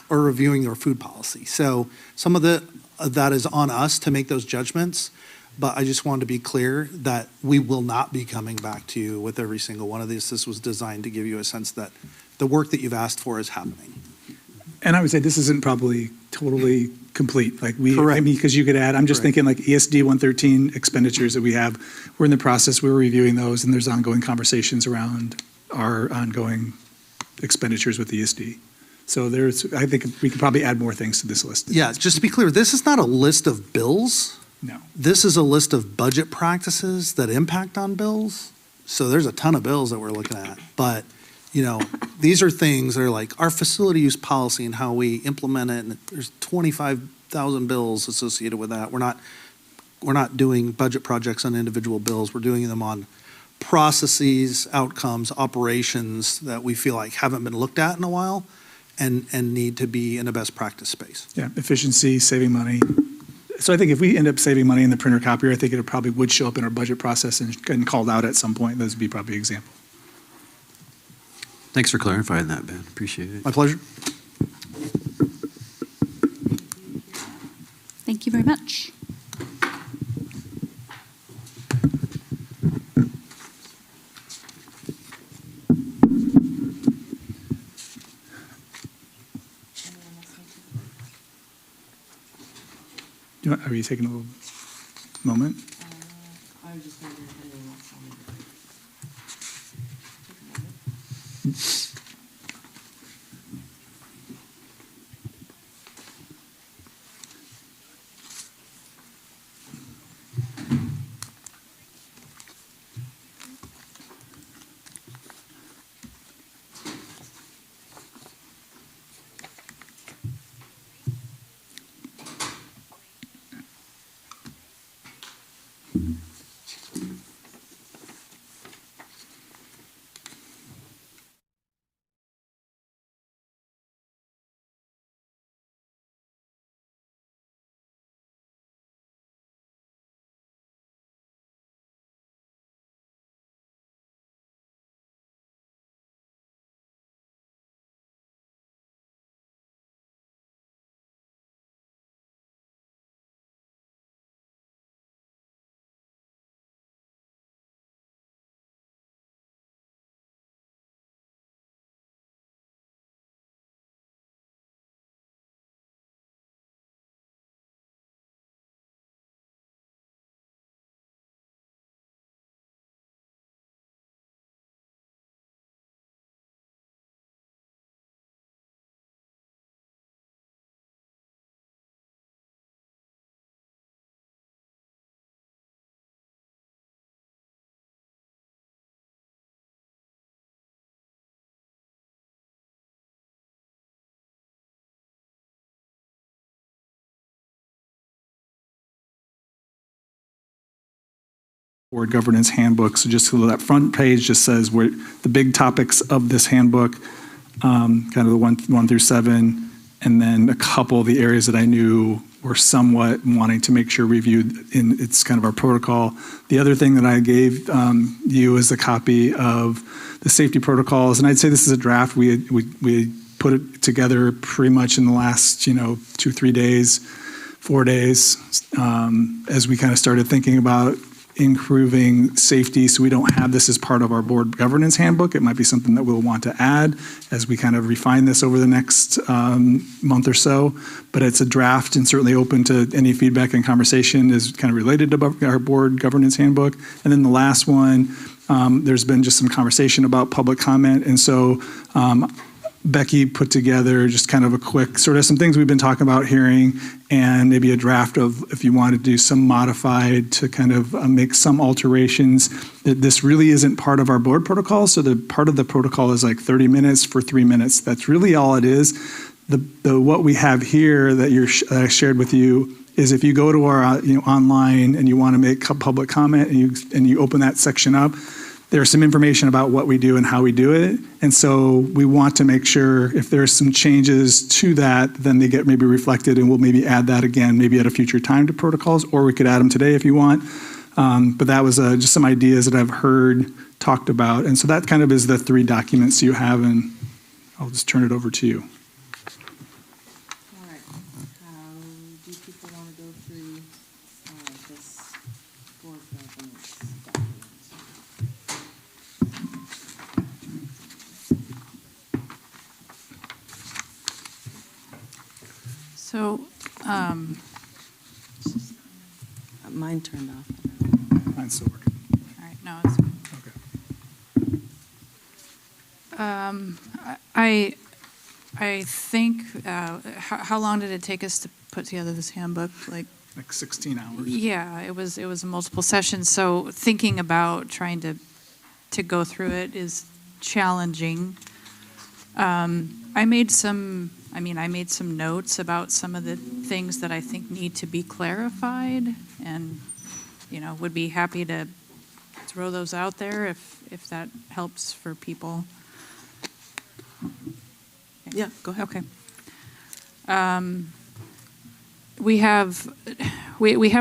or reviewing our food policy. So some of that is on us to make those judgments, but I just wanted to be clear that we will not be coming back to you with every single one of these. This was designed to give you a sense that the work that you've asked for is happening. And I would say this isn't probably totally complete, like I Correct. mean, because you could add, I'm just Correct. thinking like ESD 113 expenditures that we have, we're in the process, we're reviewing those, and there's ongoing conversations around our ongoing expenditures with ESD. So I think we could probably add more things to this list. Yeah, just to be clear, this is not a list of bills. No. This is a list of budget practices that impact on bills. So there's a ton of bills that we're looking at. But, these are things that are like our facility use policy and how we implement it. And there's 25,000 bills associated with that. We're not doing budget projects on individual bills. We're doing them on processes, outcomes, operations that we feel like haven't been looked at in a while and need to be in a best practice space. Yeah, efficiency, saving money. So I think if we end up saving money in the printer copier, I think it probably would show up in our budget process and called out at some point. Those would be probably examples. Thanks for clarifying that, Ben. Appreciate it. My pleasure. Thank you very much. Are you taking a little moment? Board governance handbook. So just that front page just says where the big topics of this handbook, kind of the one through 7, and then a couple of the areas that I knew were somewhat wanting to make sure reviewed in it's kind of our protocol. The other thing that I gave you is a copy of the safety protocols, and I'd say this is a draft. We put it together pretty much in the last 2-3 days, 4 days, as we kind of started thinking about improving safety, so we don't have this as part of our board governance handbook. It might be something that we'll want to add as we kind of refine this over the next month or so, but it's a draft and certainly open to any feedback and conversation is kind of related to our board governance handbook. And then the last one, there's been just some conversation about public comment, and so Becky put together just kind of a quick sort of some things we've been talking about hearing and maybe a draft of if you want to do some modified to kind of make some alterations. That this really isn't part of our board protocol. So the part of the protocol is like 30 minutes for 3 minutes. That's really all it is. The what we have here that I shared with you is if you go to our online and you want to make public comment and you open that section up, there's some information about what we do and how we do it. And so we want to make sure if there's some changes to that, then they get maybe reflected and we'll maybe add that again, maybe at a future time to protocols, or we could add them today if you want. But that was just some ideas that I've heard talked about. And so that kind of is the 3 documents you have, and I'll just turn it over to you. All right. How do people want to go through this board governance document? So, Mine turned off. Mine's still working. all right, no, it's, Okay. I think, how long did it take us to put together this handbook? Like, 16 hours. yeah, it was multiple sessions, so thinking about trying to go through it is challenging. I made some notes about some of the things that I think need to be clarified, and, would be happy to throw those out there if that helps for people. Yeah, go ahead. Okay. We have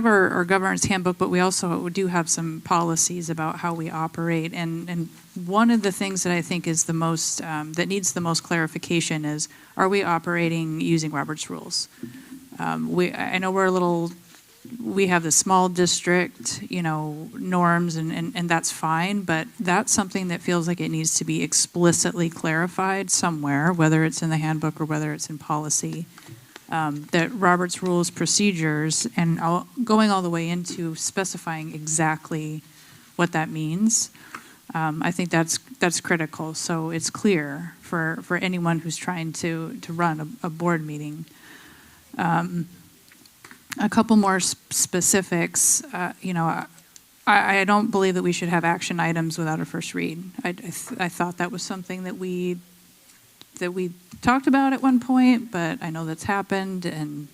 our governance handbook, but we also do have some policies about how we operate. And one of the things that I think is the most, that needs the most clarification is, are we operating using Robert's rules? I know we have the small district, norms, and that's fine, but that's something that feels like it needs to be explicitly clarified somewhere, whether it's in the handbook or whether it's in policy. That Robert's rules procedures and going all the way into specifying exactly what that means. I think that's critical, so it's clear for anyone who's trying to run a board meeting. A couple more specifics. I don't believe that we should have action items without a first read. I thought that was something that we talked about at one point, but I know that's happened, and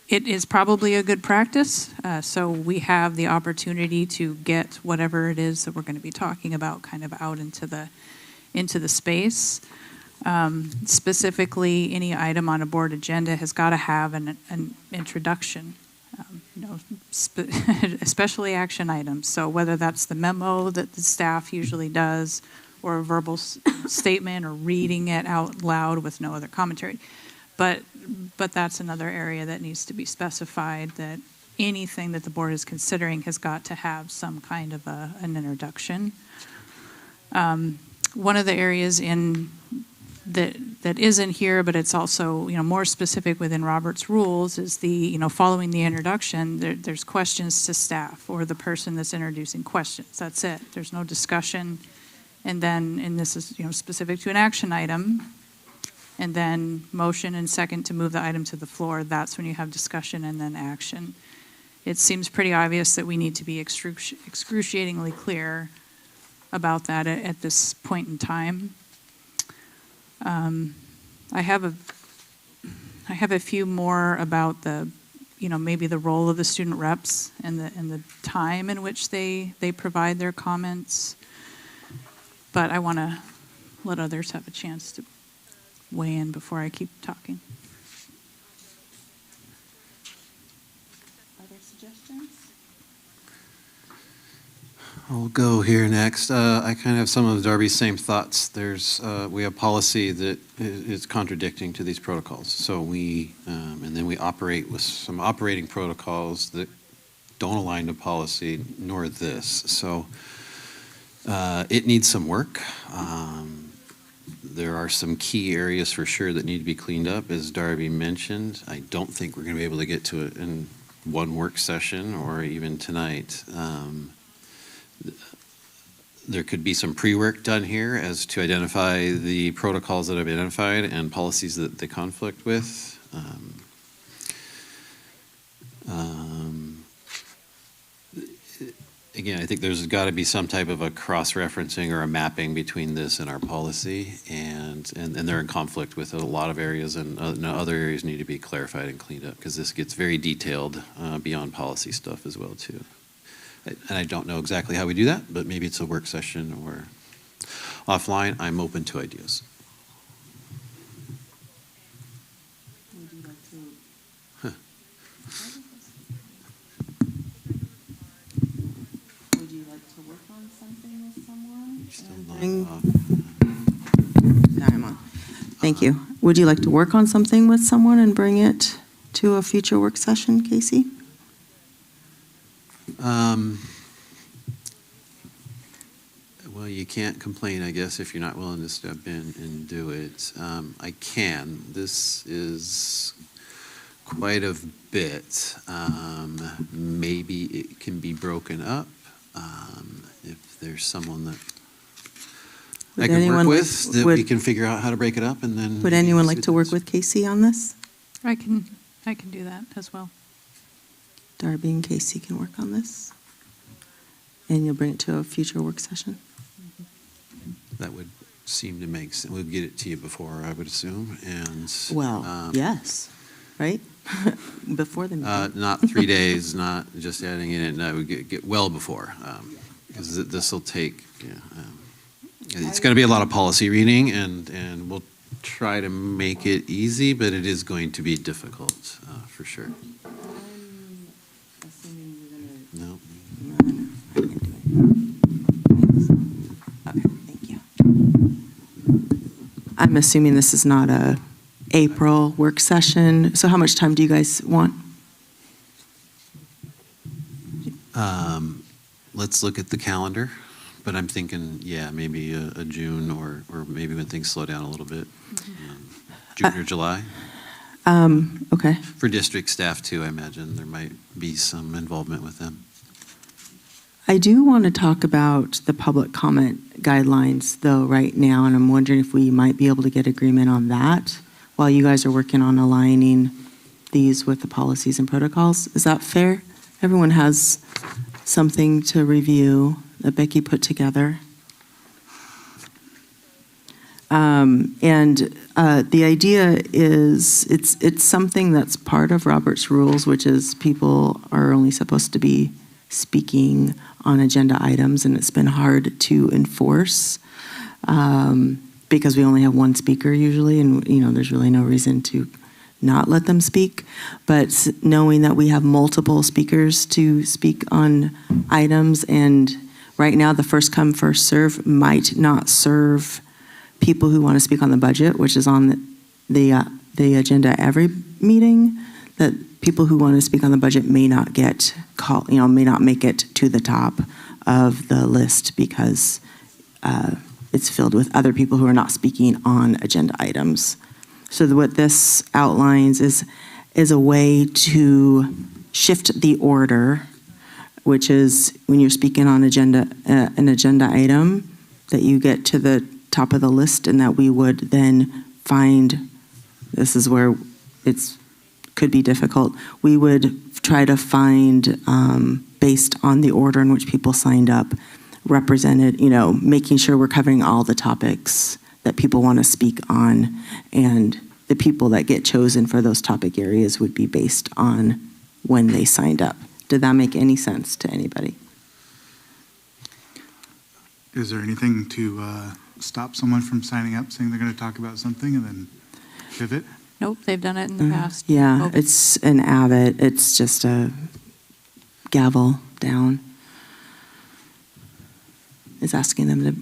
it is probably a good practice. So we have the opportunity to get whatever it is that we're going to be talking about kind of out into the space. Specifically, any item on a board agenda has got to have an introduction. Especially action items. So whether that's the memo that the staff usually does, or a verbal statement, or reading it out loud with no other commentary. But that's another area that needs to be specified, that anything that the board is considering has got to have some kind of an introduction. One of the areas that isn't here, but it's also more specific within Robert's rules, is the following the introduction, there's questions to staff or the person that's introducing questions. That's it. There's no discussion. And this is specific to an action item, and then motion and second to move the item to the floor. That's when you have discussion and then action. It seems pretty obvious that we need to be excruciatingly clear about that at this point in time. I have a few more about the, maybe the role of the student reps and the time in which they provide their comments. But I want to let others have a chance to weigh in before I keep talking. Other suggestions? I'll go here next. I kind of have some of Darby's same thoughts. We have policy that is contradicting to these protocols. So and then we operate with some operating protocols that don't align to policy, nor this. So it needs some work. There are some key areas for sure that need to be cleaned up, as Darby mentioned. I don't think we're going to be able to get to it in one work session or even tonight. There could be some pre-work done here as to identify the protocols that I've identified and policies that they conflict with. Again, I think there's got to be some type of a cross-referencing or a mapping between this and our policy, and they're in conflict with a lot of areas, and other areas need to be clarified and cleaned up, because this gets very detailed beyond policy stuff as well too. And I don't know exactly how we do that, but maybe it's a work session or offline. I'm open to ideas. Would you like to? Would you like to work on something with someone? I'm on. Thank you. Would you like to work on something with someone and bring it to a future work session, Casey? Well, you can't complain, I guess, if you're not willing to step in and do it. I can. This is quite a bit. Maybe it can be broken up. If there's someone that I Would can work anyone with, like- that we would- can figure out how to break it up, and then. Would anyone like to work with Casey on this? I can do that as well. Darby and Casey can work on this? And you'll bring it to a future work session? That would seem to make sense. We'll get it to you before, I would assume, and. Well, yes, right? Before the meeting. Not 3 days, not just adding it in, I would get well before, because this will take, it's going to be a lot of policy reading, and we'll try to make it easy, but it is going to be difficult, for sure. I'm assuming you're No, gonna. I can't do it. Okay, thank you. I'm assuming this is not a April work session, so how much time do you guys want? let's look at the calendar, but I'm thinking, yeah, maybe a June or maybe when things slow down a little bit, June or July. Okay. For district staff too, I imagine there might be some involvement with them. I do want to talk about the public comment guidelines, though, right now, and I'm wondering if we might be able to get agreement on that while you guys are working on aligning these with the policies and protocols. Is that fair? Everyone has something to review that Becky put together. The idea is it's something that's part of Robert's rules, which is people are only supposed to be speaking on agenda items, and it's been hard to enforce because we only have one speaker usually, and there's really no reason to not let them speak. But knowing that we have multiple speakers to speak on items, and right now the first come first serve might not serve people who want to speak on the budget, which is on the agenda every meeting, that people who want to speak on the budget may not get called, may not make it to the top of the list because it's filled with other people who are not speaking on agenda items. So what this outlines is a way to shift the order, which is when you're speaking on an agenda item, that you get to the top of the list, and that we would then find, this is where it's could be difficult, we would try to find, based on the order in which people signed up, represented, making sure we're covering all the topics that people want to speak on, and the people that get chosen for those topic areas would be based on when they signed up. Did that make any sense to anybody? Is there anything to stop someone from signing up, saying they're going to talk about something and then pivot? Nope, they've done it in the past. Yeah, Oh, it's an Avid. It's just a gavel down. It's asking them to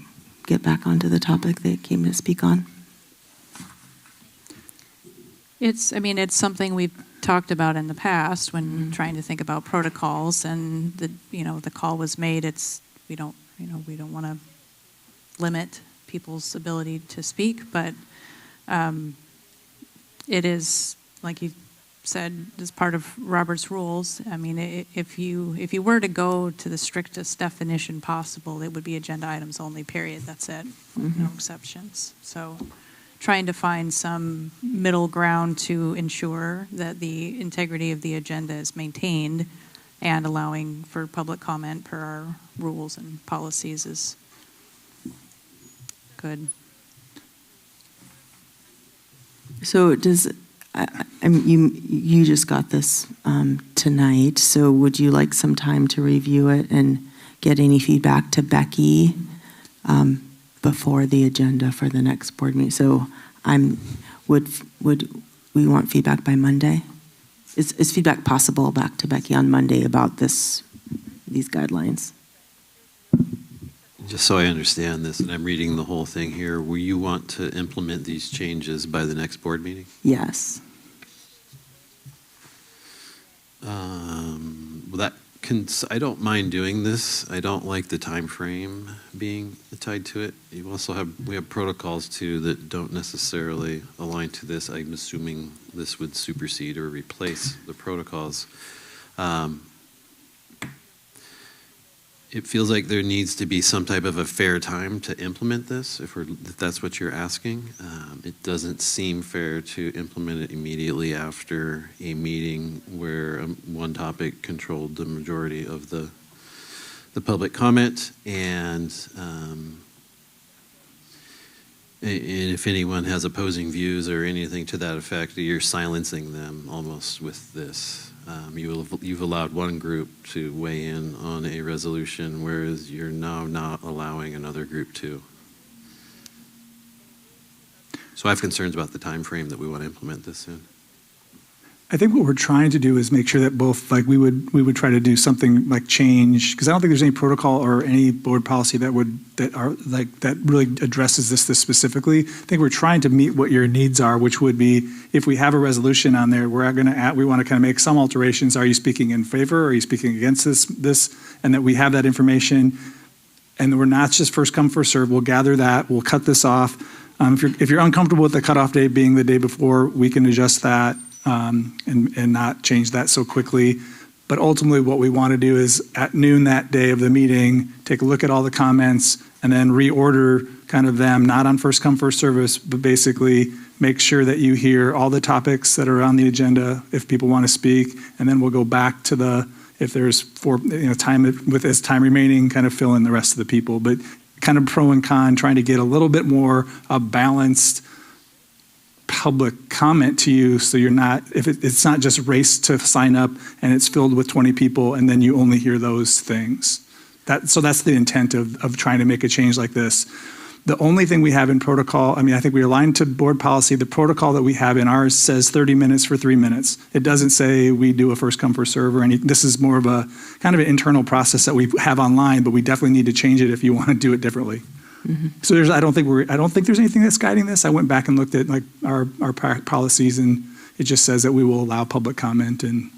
get back onto the topic they came to speak on. It's something we've talked about in the past when trying to think about protocols, and the call was made. We don't want to limit people's ability to speak, but it is, like you said, as part of Robert's rules. I mean, if you were to go to the strictest definition possible, it would be agenda items only, period. That's it. No exceptions. So trying to find some middle ground to ensure that the integrity of the agenda is maintained and allowing for public comment per our rules and policies is good. So you just got this tonight, so would you like some time to review it and get any feedback to Becky before the agenda for the next board meeting? So would we want feedback by Monday? Is feedback possible back to Becky on Monday about these guidelines? Just so I understand this, and I'm reading the whole thing here, will you want to implement these changes by the next board meeting? Yes. Well, that I don't mind doing this. I don't like the time frame being tied to it. We have protocols too that don't necessarily align to this. I'm assuming this would supersede or replace the protocols. It feels like there needs to be some type of a fair time to implement this, if that's what you're asking. It doesn't seem fair to implement it immediately after a meeting where one topic controlled the majority of the public comment, and if anyone has opposing views or anything to that effect, you're silencing them almost with this. You've allowed one group to weigh in on a resolution, whereas you're now not allowing another group to. So I have concerns about the time frame that we want to implement this in. I think what we're trying to do is make sure that both, like, we would try to do something like change, because I don't think there's any protocol or any board policy that really addresses this specifically. I think we're trying to meet what your needs are, which would be, if we have a resolution on there, we want to kind of make some alterations. Are you speaking in favor? Are you speaking against this? And that we have that information, and we're not just first come, first serve. We'll gather that. We'll cut this off. If you're uncomfortable with the cutoff date being the day before, we can adjust that. And not change that so quickly. But ultimately, what we want to do is at noon that day of the meeting, take a look at all the comments and then reorder kind of them, not on first come, first service, but basically make sure that you hear all the topics that are on the agenda if people want to speak. And then we'll go back to if there's time with as time remaining, kind of fill in the rest of the people. But kind of pro and con, trying to get a little bit more balanced public comment to you, so you're not, it's not just race to sign up and it's filled with 20 people and then you only hear those things. So that's the intent of trying to make a change like this. The only thing we have in protocol, I think we aligned to board policy. The protocol that we have in ours says 30 minutes for 3 minutes. It doesn't say we do a first come, first serve or any. This is more of a kind of an internal process that we have online, but we definitely need to change it if you want to do it differently. Mm-hmm. So I don't think there's anything that's guiding this. I went back and looked at like our policies, and it just says that we will allow public comment. And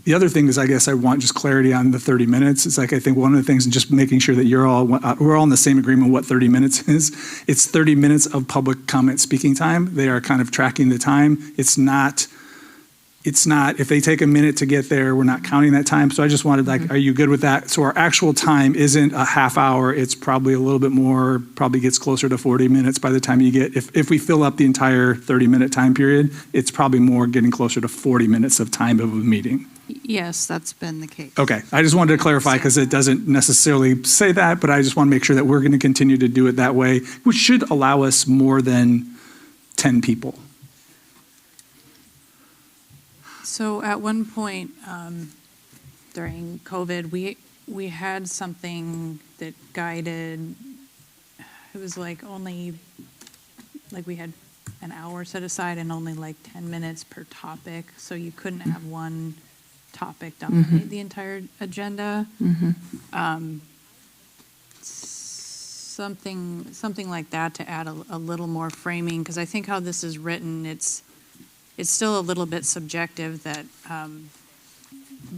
the other thing is, I guess I want just clarity on the 30 minutes. It's like, I think one of the things, and just making sure that we're all in the same agreement what 30 minutes is. It's 30 minutes of public comment speaking time. They are kind of tracking the time. It's not, if they take a minute to get there, we're not counting that time. So I just wanted, are you good with that? So our actual time isn't a half hour. It's probably a little bit more, probably gets closer to 40 minutes by the time you get, if we fill up the entire 30-minute time period, it's probably more getting closer to 40 minutes of time of a meeting. Yes, that's been the case. Okay, I just wanted to clarify because it doesn't necessarily say that, but I just want to make sure that we're going to continue to do it that way, which should allow us more than 10 people. So at one point during COVID, we had something that guided, it was like we had an hour set aside and only like 10 minutes per topic. So you couldn't have one topic dominate the entire agenda. Something like that to add a little more framing, because I think how this is written, it's still a little bit subjective that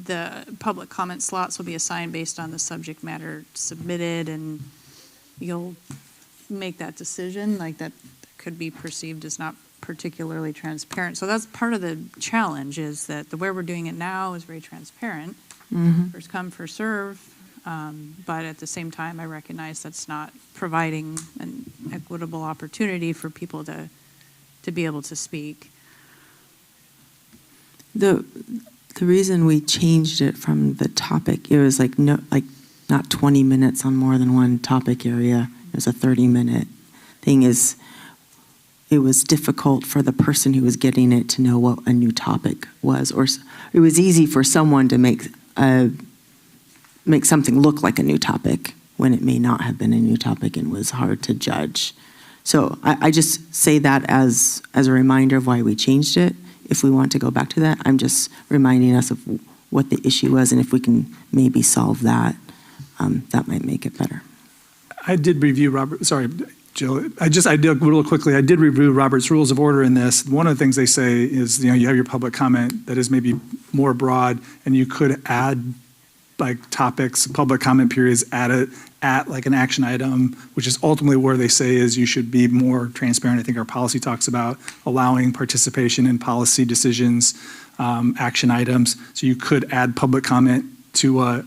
the public comment slots will be assigned based on the subject matter submitted, and you'll make that decision. Like, that could be perceived as not particularly transparent. So that's part of the challenge, is that the way we're doing it now is very transparent. First come, first serve. But at the same time, I recognize that's not providing an equitable opportunity for people to be able to speak. The reason we changed it from the topic, it was not 20 minutes on more than one topic area. It was a 30-minute thing. It was difficult for the person who was getting it to know what a new topic was, or it was easy for someone to make something look like a new topic when it may not have been a new topic and was hard to judge. So I just say that as a reminder of why we changed it. If we want to go back to that, I'm just reminding us of what the issue was, and if we can maybe solve that, that might make it better. I did review Jill, I did real quickly, I did review Robert's Rules of Order in this. One of the things they say is, you have your public comment that is maybe more broad, and you could add like topics, public comment periods, at like an action item, which is ultimately where they say is you should be more transparent. I think our policy talks about allowing participation in policy decisions, action items. So you could add public comment to,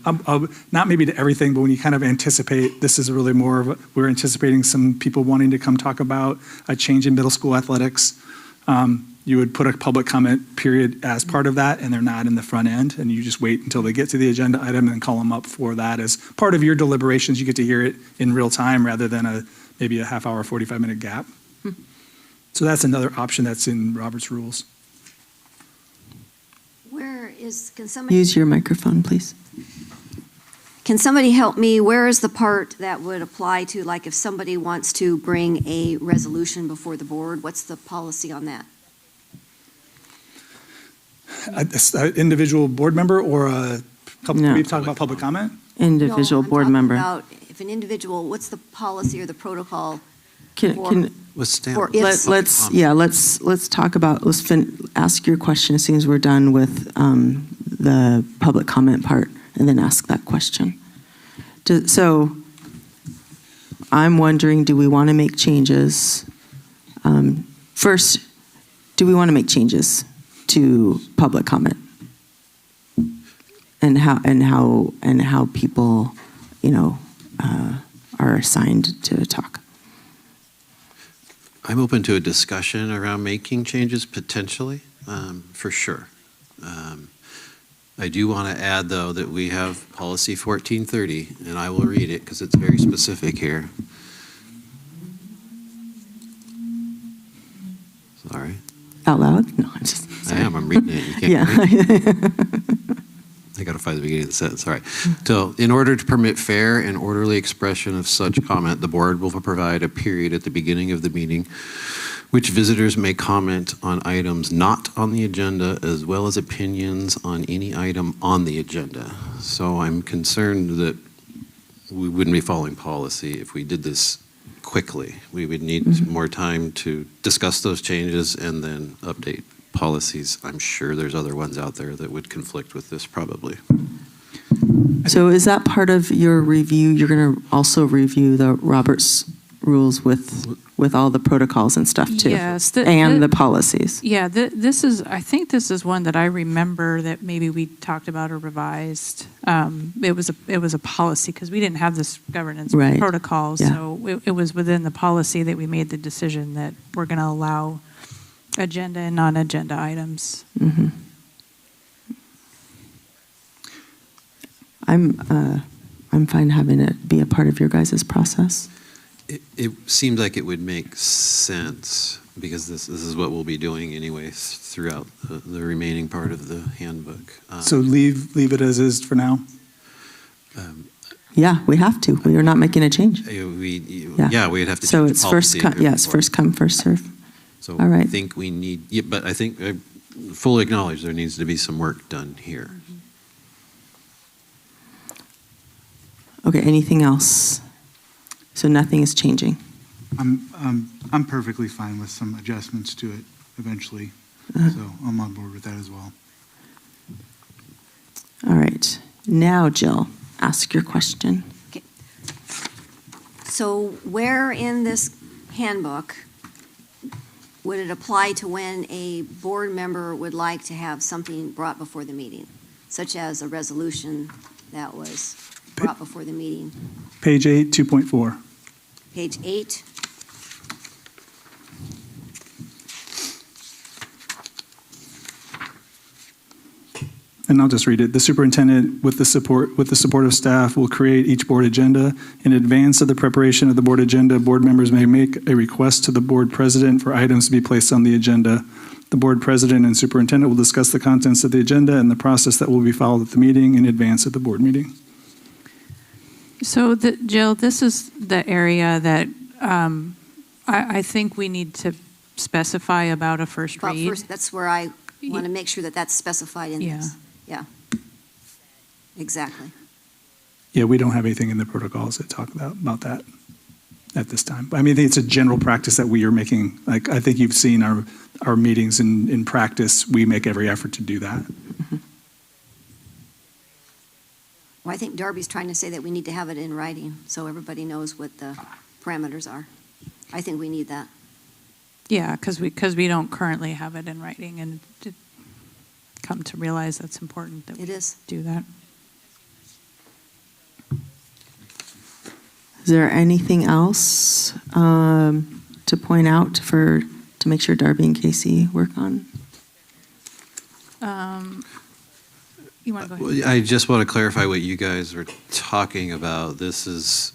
not maybe to everything, but when you kind of anticipate, this is really more of, we're anticipating some people wanting to come talk about a change in middle school athletics. You would put a public comment period as part of that, and they're not in the front end, and you just wait until they get to the agenda item and then call them up for that as part of your deliberations. You get to hear it in real time rather than maybe a half hour, 45-minute gap. So that's another option that's in Robert's rules. Can somebody? Use your microphone, please. Can somebody help me? Where is the part that would apply to, like, if somebody wants to bring a resolution before the board? What's the policy on that? An individual board member or No. we've talked about public comment? Individual No, board I'm talking member. about if an individual, what's the policy or the protocol? Can, With stamp. For if- let's talk about, ask your question as soon as we're done with the public comment part, and then ask that question. So I'm wondering, do we want to make changes? First, do we want to make changes to public comment? And how people, are assigned to talk? I'm open to a discussion around making changes potentially, for sure. I do want to add, though, that we have policy 1430, and I will read it because it's very specific here. Sorry. Out loud? No, I'm just. I am. I'm reading it. You can't Yeah. read. I got to find the beginning of the sentence. All right. So, in order to permit fair and orderly expression of such comment, the board will provide a period at the beginning of the meeting which visitors may comment on items not on the agenda as well as opinions on any item on the agenda. So I'm concerned that we wouldn't be following policy if we did this quickly. We would need more time to discuss those changes and then update policies. I'm sure there's other ones out there that would conflict with this probably. So is that part of your review? You're going to also review the Robert's rules with all the protocols and stuff too? Yes. And the policies? Yeah, I think this is one that I remember that maybe we talked about or revised. It was a policy because we didn't have this governance Right. protocol. Yeah. So it was within the policy that we made the decision that we're going to allow agenda and non-agenda items. Mm-hmm. I'm fine having it be a part of your guys' process. It seems like it would make sense because this is what we'll be doing anyways throughout the remaining part of the handbook. So leave it as is for now? Yeah, we have to. We are not making a change. We'd have to So change it's the first, policy it's before. first come, first serve. So All right. I think we need, but I think I fully acknowledge there needs to be some work done here. Okay, anything else? So nothing is changing. I'm perfectly fine with some adjustments to it eventually. So I'm on board with that as well. All right. Now, Jill, ask your question. So where in this handbook would it apply to when a board member would like to have something brought before the meeting, such as a resolution that was brought before the meeting? Page 8, 2.4. Page 8. And I'll just read it. The superintendent, with the support of staff, will create each board agenda. In advance of the preparation of the board agenda, board members may make a request to the board president for items to be placed on the agenda. The board president and superintendent will discuss the contents of the agenda and the process that will be followed at the meeting in advance of the board meeting. So, Jill, this is the area that I think we need to specify about a first Well, read. first, that's where I want to make sure that that's specified in Yeah. this. Yeah. Exactly. Yeah, we don't have anything in the protocols that talk about that. at this time. I mean, I think it's a general practice that we are making. Like, I think you've seen our meetings in practice. We make every effort to do that. Well, I think Darby's trying to say that we need to have it in writing so everybody knows what the parameters are. I think we need that. Yeah, because we don't currently have it in writing, and to come to realize that's important that It we is. do that. Is there anything else to point out to make sure Darby and Casey work on? You want to go ahead? I just want to clarify what you guys are talking about. This is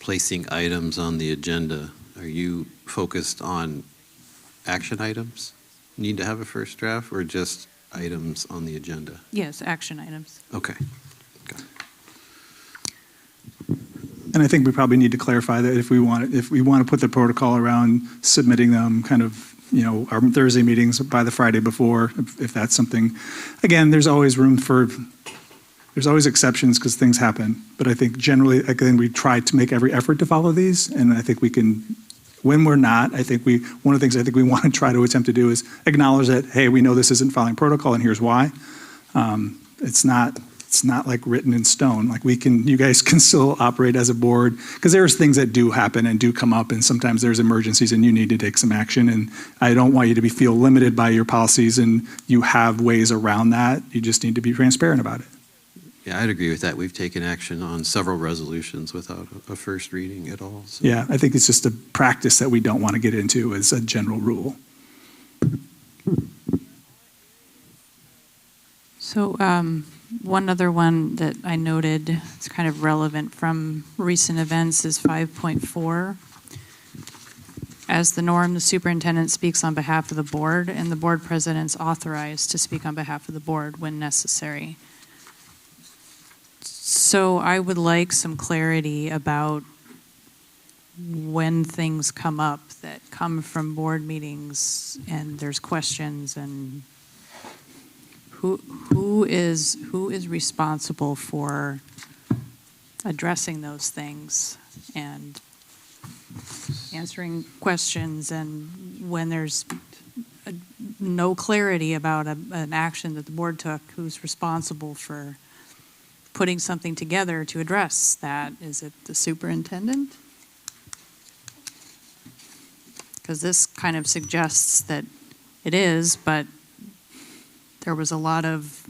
placing items on the agenda. Are you focused on action items need to have a first draft, or just items on the agenda? Yes, action items. Okay. And I think we probably need to clarify that if we want to put the protocol around submitting them kind of, our Thursday meetings by the Friday before, if that's something, again, there's always exceptions because things happen. But I think generally, again, we try to make every effort to follow these. And I think we can, when we're not, one of the things I think we want to try to attempt to do is acknowledge that, hey, we know this isn't following protocol and here's why. It's not like written in stone. Like you guys can still operate as a board because there's things that do happen and do come up, and sometimes there's emergencies and you need to take some action. And I don't want you to feel limited by your policies, and you have ways around that. You just need to be transparent about it. Yeah, I'd agree with that. We've taken action on several resolutions without a first reading at all. So. Yeah, I think it's just a practice that we don't want to get into as a general rule. So one other one that I noted, it's kind of relevant from recent events, is 5.4. As the norm, the superintendent speaks on behalf of the board, and the board president's authorized to speak on behalf of the board when necessary. So I would like some clarity about when things come up that come from board meetings and there's questions, and who is responsible for addressing those things and answering questions, and when there's no clarity about an action that the board took, who's responsible for putting something together to address that? Is it the superintendent? Because this kind of suggests that it is, but there was a lot of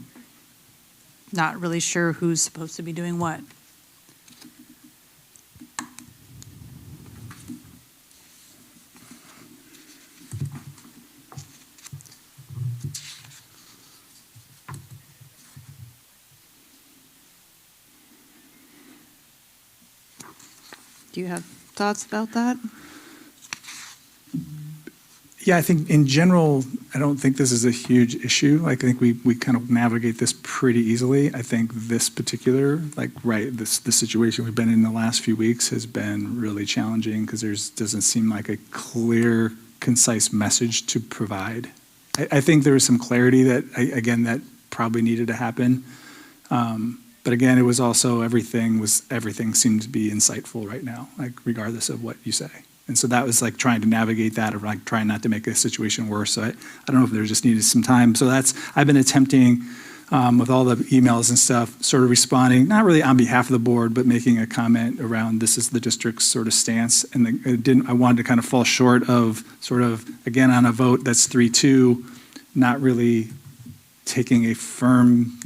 not really sure who's supposed to be doing what. Do you have thoughts about that? Yeah, I think in general, I don't think this is a huge issue. Like, I think we kind of navigate this pretty easily. I think this particular, the situation we've been in the last few weeks has been really challenging because doesn't seem like a clear, concise message to provide. I think there was some clarity that probably needed to happen. But again, it was also everything seemed to be insightful right now, like regardless of what you say. And so that was like trying to navigate that, or like trying not to make the situation worse. So I don't know if there just needed some time. So I've been attempting with all the emails and stuff, sort of responding, not really on behalf of the board, but making a comment around this is the district's sort of stance. And I wanted to kind of fall short of sort of, again, on a vote that's 3-2, not really taking a firm,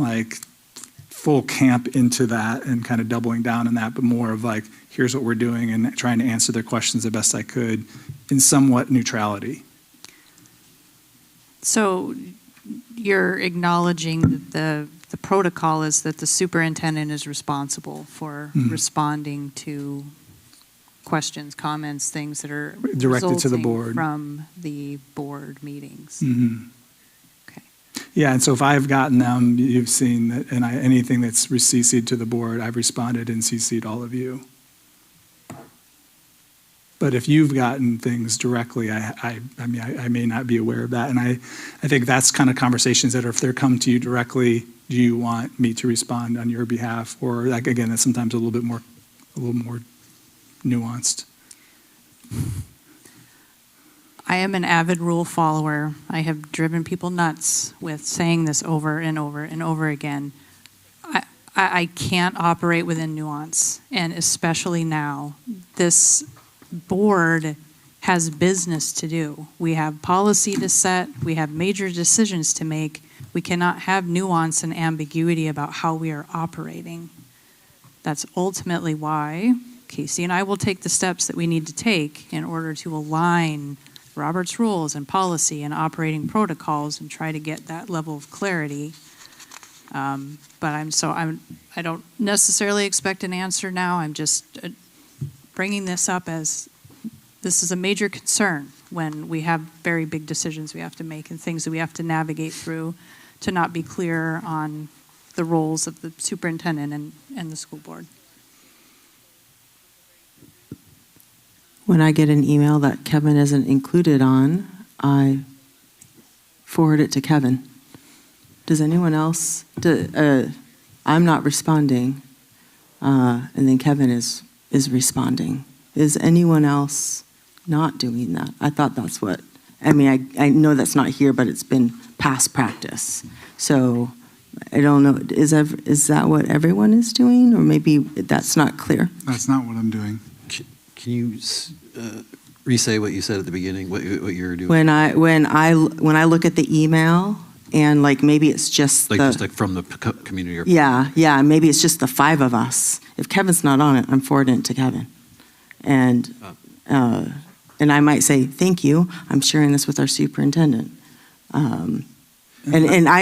full camp into that and kind of doubling down on that, but more of here's what we're doing and trying to answer their questions the best I could in somewhat neutrality. So you're acknowledging that the protocol is that the superintendent is responsible for responding to questions, comments, things that are Directed to the resulting board. from the board meetings. Mm-hmm. Okay. Yeah, and so if I've gotten them, you've seen that, and anything that's CC'd to the board, I've responded and CC'd all of you. But if you've gotten things directly, I may not be aware of that. And I think that's kind of conversations that if they're come to you directly, do you want me to respond on your behalf? Or again, that's sometimes a little more nuanced. I am an avid rule follower. I have driven people nuts with saying this over and over and over again. I can't operate within nuance, and especially now. This board has business to do. We have policy to set. We have major decisions to make. We cannot have nuance and ambiguity about how we are operating. That's ultimately why Casey and I will take the steps that we need to take in order to align Robert's rules and policy and operating protocols and try to get that level of clarity. But I don't necessarily expect an answer now. I'm just bringing this up as this is a major concern when we have very big decisions we have to make and things that we have to navigate through to not be clear on the roles of the superintendent and the school board. When I get an email that Kevin isn't included on, I forward it to Kevin. Does anyone else? I'm not responding, and then Kevin is responding. Is anyone else not doing that? I thought that's what. I mean, I know that's not here, but it's been past practice. So I don't know. Is that what everyone is doing, or maybe that's not clear? That's not what I'm doing. Can you re-say what you said at the beginning, what you were doing? When I look at the email and like maybe it's just Just like from the community. Or yeah, maybe it's just the five of us. If Kevin's not on it, I'm forwarding it to Kevin, and I might say thank you. I'm sharing this with our superintendent, and I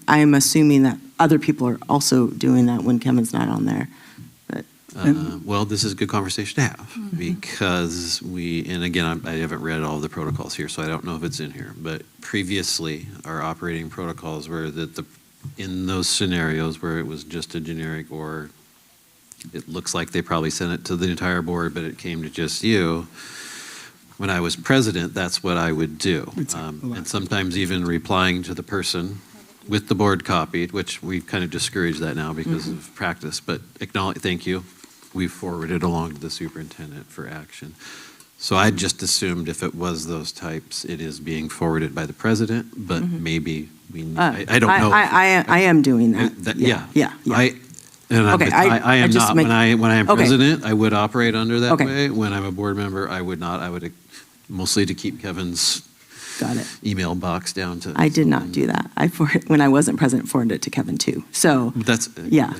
am assuming that other people are also doing that when Kevin's not on there. Well, this is a good conversation to have because and again, I haven't read all of the protocols here, so I don't know if it's in here, but previously our operating protocols were that in those scenarios where it was just a generic, or it looks like they probably sent it to the entire board, but it came to just you. When I was president, that's what I would do. And sometimes even replying to the person with the board copied, which we've kind of discouraged that now because of practice, but acknowledge, thank you. We forwarded along to the superintendent for action. So I just assumed if it was those types, it is being forwarded by the president, but maybe I don't know. I am doing that. Yeah. Okay, I am not. When I am Okay. president, I would operate under that Okay. way. When I'm a board member, I would not. I would mostly to keep Kevin's Got it. email box down to. I did not do that. When I wasn't present, forwarded it to Kevin too. So That's yeah.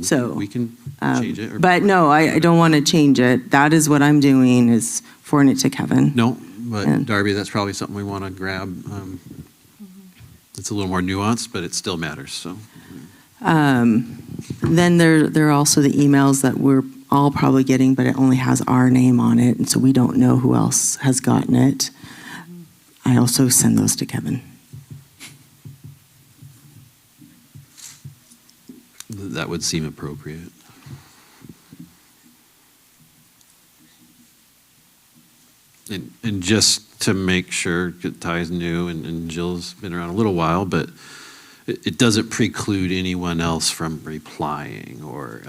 So we can change it. But no, I don't want to change it. That is what I'm doing, is forwarding it to Kevin. No, but And- Darby, that's probably something we want to grab. It's a little more nuanced, but it still matters. So. Then there are also the emails that we're all probably getting, but it only has our name on it, and so we don't know who else has gotten it. I also send those to Kevin. That would seem appropriate. And just to make sure, Ty's new and Jill's been around a little while, but it doesn't preclude anyone else from replying or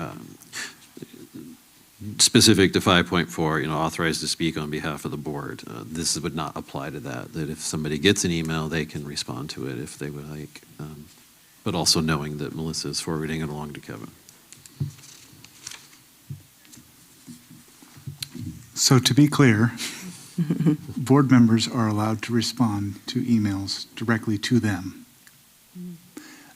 specific to 5.4, authorized to speak on behalf of the board. This would not apply to that if somebody gets an email, they can respond to it if they would like, but also knowing that Melissa is forwarding it along to Kevin. So to be clear, board members are allowed to respond to emails directly to them.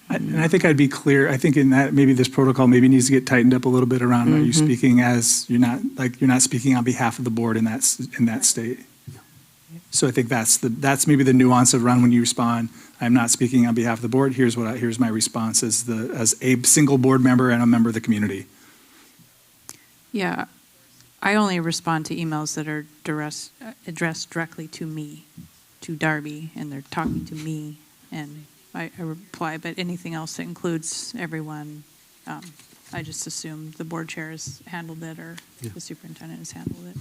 And I think I'd be clear, I think in that, maybe this protocol maybe needs to get tightened up a little bit around, are you speaking as, you're not speaking on behalf of the board in that state. So I think that's maybe the nuance around when you respond, I'm not speaking on behalf of the board, here's my response as a single board member and a member of the community. Yeah, I only respond to emails that are addressed directly to me, to Darby, and they're talking to me, and I reply, but anything else that includes everyone, I just assume the board chair has handled it or the superintendent has handled it.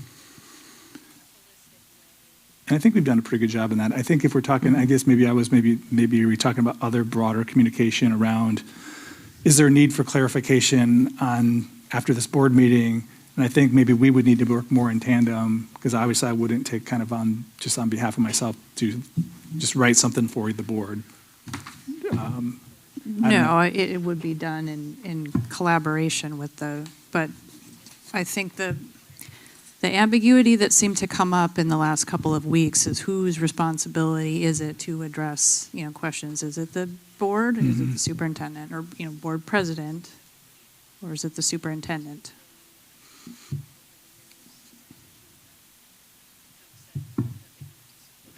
And I think we've done a pretty good job in that. I think if we're talking, I guess maybe we're talking about other broader communication around, is there a need for clarification on, after this board meeting, And I think maybe we would need to work more in tandem, because obviously I wouldn't take kind of on, just on behalf of myself, to just write something for the board. I don't know. No, it would be done in collaboration with but I think the ambiguity that seemed to come up in the last couple of weeks is whose responsibility is it to address, questions? Is it the board? Is it the superintendent or, board president? Or is it the superintendent?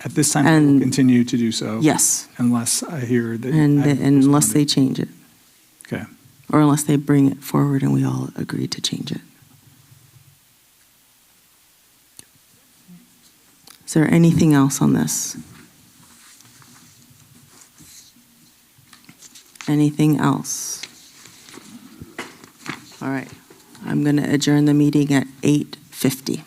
At this time, we will And- continue to do so. Yes, Unless I hear that. and I haven't unless they responded. change it, Okay. or unless they bring it forward and we all agree to change it. Is there anything else on this? Anything else? All right, I'm going to adjourn the meeting at 8:50.